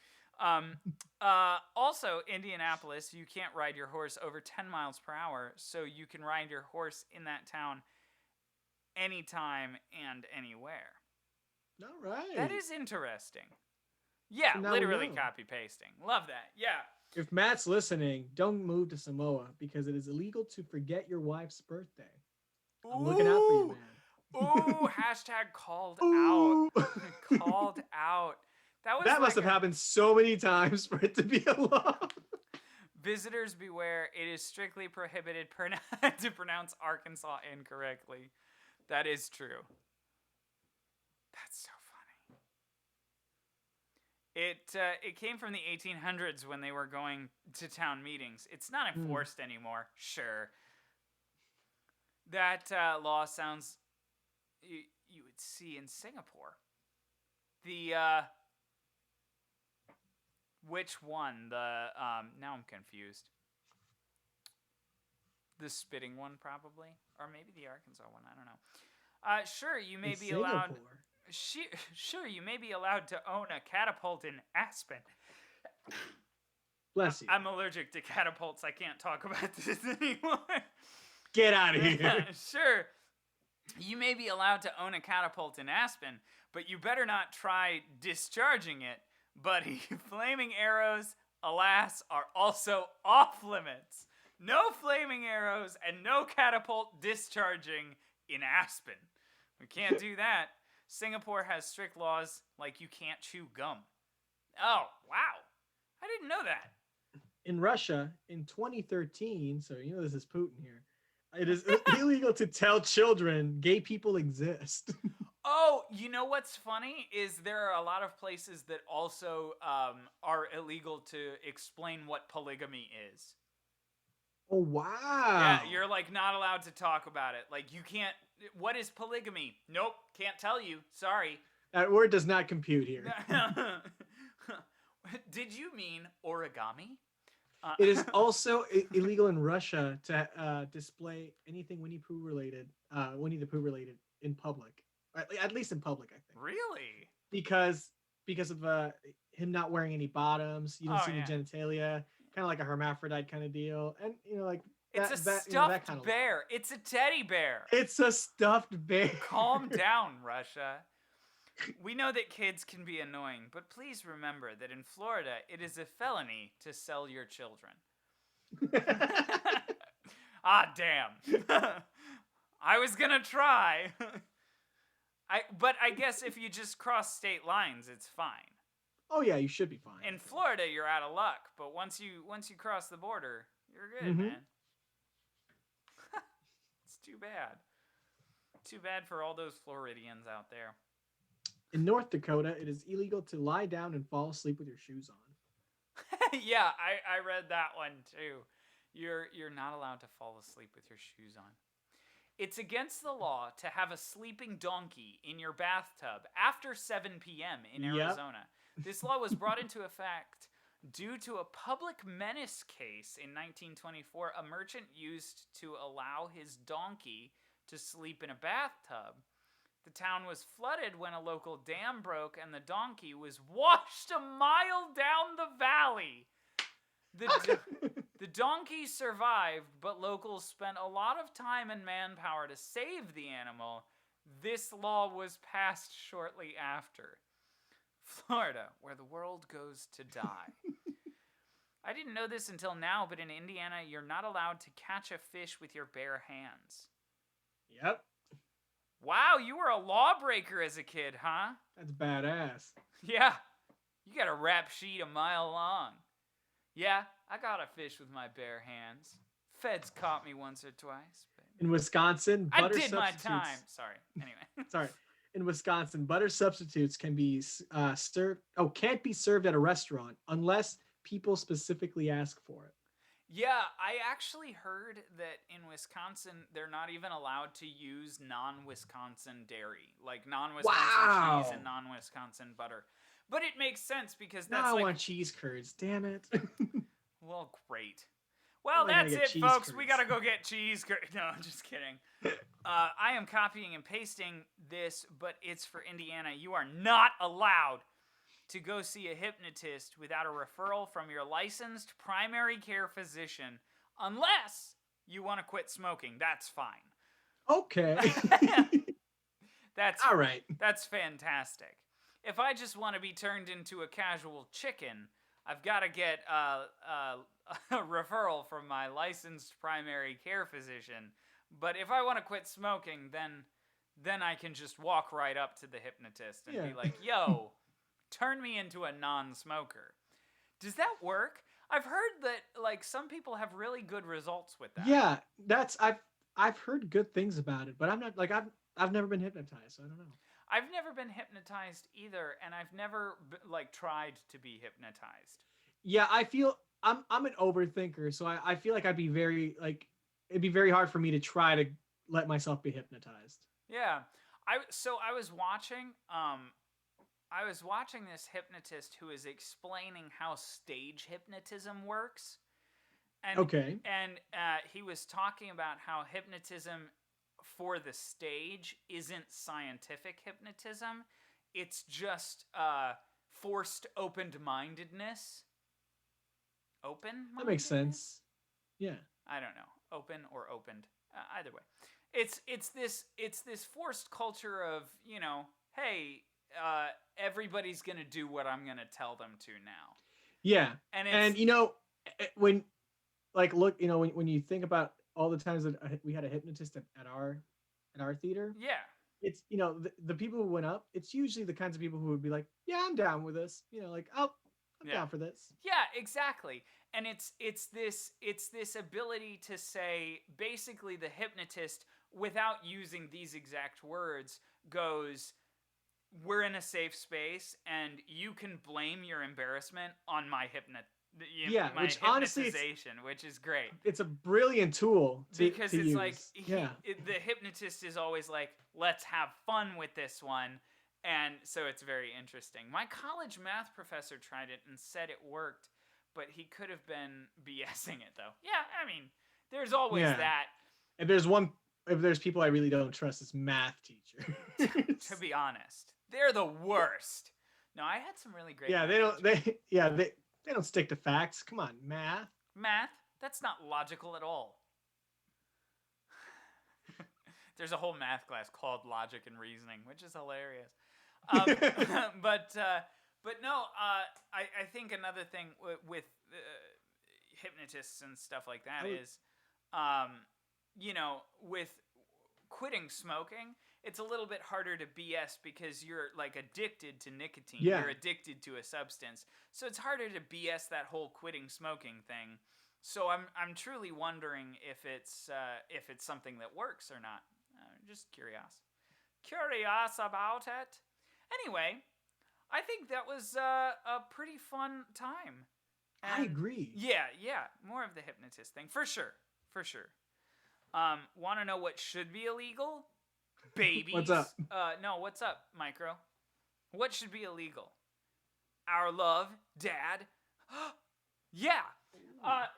Also, Indianapolis, you can't ride your horse over 10 miles per hour, so you can ride your horse in that town anytime and anywhere. All right. That is interesting. Yeah, So literally copy-pasting. Love that. Yeah. If Matt's listening, don't move to Samoa because it is illegal to forget your wife's birthday. I'm looking out for you, man. Ooh, hashtag called out. Called out. That must have happened so many times for it to be a law. Visitors beware. It is strictly prohibited to pronounce Arkansas incorrectly. That is true. That's so funny. It came from the 1800s when they were going to town meetings. It's not enforced anymore. Sure. That law sounds you would see in Singapore. The which one? The now I'm confused. The spitting one, probably, or maybe the Arkansas one. I don't know. Sure, you may be allowed. Sure, you may be allowed to own a catapult in Aspen. Bless you. I'm allergic to catapults. I can't talk about this anymore. Get out of here. Sure, you may be allowed to own a catapult in Aspen, but you better not try discharging it, buddy. Flaming arrows, alas, are also off limits. No flaming arrows and no catapult discharging in Aspen. We can't do that. Singapore has strict laws like you can't chew gum. Oh, wow. I didn't know that. In Russia in 2013, so you know this is Putin here. It is illegal to tell children gay people exist. Oh, you know what's funny is there are a lot of places that also are illegal to explain what polygamy is. Oh wow. Yeah, you're like not allowed to talk about it. Like you can't. What is polygamy? Nope, can't tell you. Sorry. That word does not compute here. Did you mean origami? It is also illegal in Russia to display anything Winnie the Pooh related in public. At least in public, I think. Really? Because of him not wearing any bottoms, you don't Oh, see any yeah. genitalia, kind of like a hermaphrodite kind of deal, and like It's that, a that, stuffed that kind of bear. It's a teddy bear. It's a stuffed bear. Calm down, Russia. We know that kids can be annoying, but please remember that in Florida, it is a felony to sell your children. Ah, damn. I was gonna try. But I guess if you just cross state lines, it's fine. Oh yeah, you should be fine. In Florida, you're out of luck, but once you cross the border, you're good, man. It's too bad. Too bad for all those Floridians out there. In North Dakota, it is illegal to lie down and fall asleep with your shoes on. Yeah, I read that one too. You're not allowed to fall asleep with your shoes on. It's against the law to have a sleeping donkey in your bathtub after 7 p.m. in Arizona. This law was brought into effect due to a public menace case in 1924 a merchant used to allow his donkey to sleep in a bathtub. The town was flooded when a local dam broke and the donkey was washed a mile down the valley. The donkey survived, but locals spent a lot of time and manpower to save the animal. This law was passed shortly after. Florida, where the world goes to die. I didn't know this until now, but in Indiana, you're not allowed to catch a fish with your bare hands. Yep. Wow, you were a lawbreaker as a kid, huh? That's badass. Yeah, you got a rap sheet a mile long. Yeah, I got a fish with my bare hands. Feds caught me once or twice. But In Wisconsin, I butter did my substitutes. time. Sorry. Anyway. Sorry. In Wisconsin, butter substitutes can be served. Oh, can't be served at a restaurant unless people specifically ask for it. Yeah, I actually heard that in Wisconsin, they're not even allowed to use non-Wisconsin dairy, like non-Wisconsin cheese and non-Wisconsin butter. But it makes sense because that's now I want cheese curds. Damn it. Well, great. Well, I gotta that's get it, folks. cheese We curds. gotta go get cheese curds. No, I'm just kidding. I am copying and pasting this, but it's for Indiana. You are not allowed to go see a hypnotist without a referral from your licensed primary care physician, unless you want to quit smoking. That's fine. Okay. That's all right. That's fantastic. If I just want to be turned into a casual chicken, I've got to get a referral from my licensed primary care physician. But if I want to quit smoking, then I can just walk right up to the hypnotist and be like, "Yo, turn me into a non-smoker." Does that work? I've heard that like some people have really good results with that. Yeah, I've heard good things about it, but I'm not like I've never been hypnotized, so I don't know. I've never been hypnotized either, and I've never like tried to be hypnotized. Yeah, I feel I'm an overthinker, so I feel like I'd be very like it'd be very hard for me to try to let myself be hypnotized. Yeah. I was watching this hypnotist who is explaining how stage hypnotism works. And he was talking about how hypnotism for the stage isn't scientific hypnotism. It's just forced open-mindedness. Open-mindedness? That makes sense. Yeah. I don't know. Open or opened. Either way. It's this forced culture of, you know, hey, everybody's going to do what I'm going to tell them to now. Yeah. And you know, when like look, you know, when you think about all the times that we had a hypnotist at our theater. Yeah. It's, you know, the people who went up, it's usually the kinds of people who would be like, yeah, I'm down with this. You know, like I'm down for this. Yeah, exactly. And it's this ability to say, basically, the hypnotist, without using these exact words, goes, we're in a safe space, and you can blame your embarrassment on my my which honestly, hypnotization, which is great. It's a brilliant tool because to it's use. like the hypnotist is always like, let's have fun with this one, and so it's very interesting. My college math professor tried it and said it worked, but he could have been BSing it though. Yeah, I mean, there's always that. If there's people I really don't trust, it's math teachers. To be honest, they're the worst. No, I had some really great. Yeah, they don't stick to facts. Come on, math. Math? That's not logical at all. There's a whole math class called Logic and Reasoning, which is hilarious. But no, I think another thing with hypnotists and stuff like that is, with quitting smoking, it's a little bit harder to BS because you're like addicted to nicotine. Yeah. You're addicted to a substance. So it's harder to BS that whole quitting smoking thing. So I'm truly wondering if it's something that works or not. Just curious about it. Anyway, I think that was a pretty fun time. And I agree. Yeah, more of the hypnotist thing for sure. Want to know what should be illegal? Babies. What's up? No, what's up, Micro? What should be illegal? Our love, Dad. Yeah,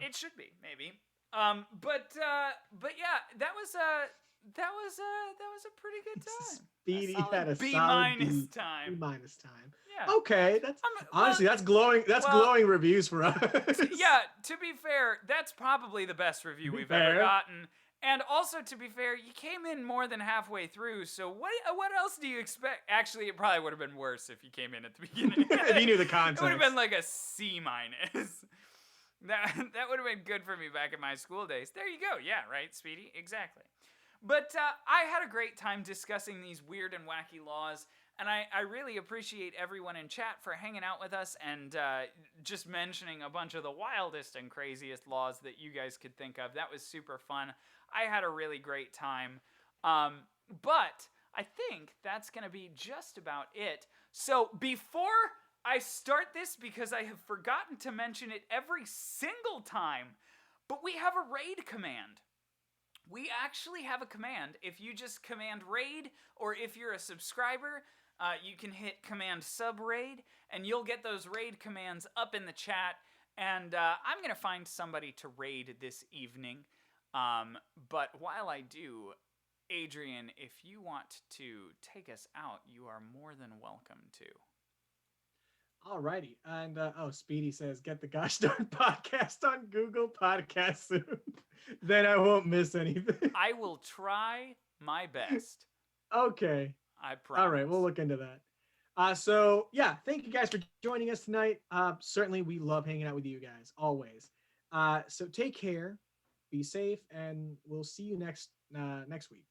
it should be maybe. But yeah, that was a pretty good time. Speedy a had a B- solid time. B- time. Yeah. Okay, that's honestly that's glowing. That's glowing reviews for us. Yeah, to be fair, that's probably the best review we've ever gotten. And also, to be fair, you came in more than halfway through, so what else do you expect? Actually, it probably would have been worse if you came in at the beginning. If you knew the context. It would have been like a C-. That would have been good for me back in my school days. There you go. Yeah, right, Speedy? Exactly. But I had a great time discussing these weird and wacky laws, and I really appreciate everyone in chat for hanging out with us and just mentioning a bunch of the wildest and craziest laws that you guys could think of. That was super fun. I had a really great time. But I think that's going to be just about it. So before I start this, because I have forgotten to mention it every single time, but we have a raid command. We actually have a command. If you just command raid, or if you're a subscriber, you can hit command sub raid, and you'll get those raid commands up in the chat. And I'm going to find somebody to raid this evening. But while I do, Adrian, if you want to take us out, you are more than welcome to. Alrighty, and Speedy says, "Get the gosh darn podcast on Google Podcasts soon. Then I won't miss anything." I will try my best. Okay. I promise. All right, we'll look into that. So yeah, thank you guys for joining us tonight. Certainly, we love hanging out with you guys always. So take care, be safe, and we'll see you next week.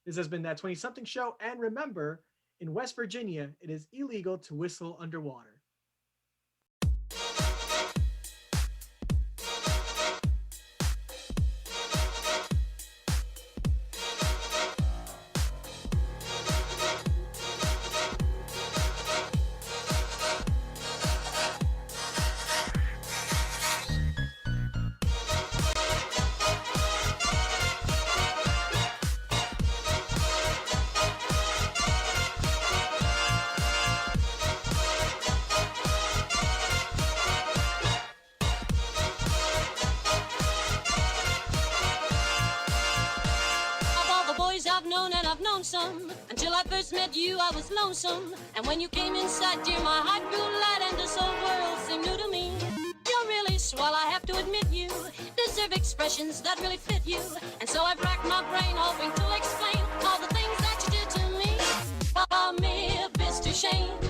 This has been That 20-Something Show, and remember, in West Virginia, it is illegal to whistle underwater. Some. Until I first met you, I was lonesome. And when you came inside, dear, my heart grew light, and this whole world seemed new to me. You're really swell, I have to admit you deserve expressions that really fit you. And so I've racked my brain, hoping to explain all the things that you did to me. For me, it's too shame.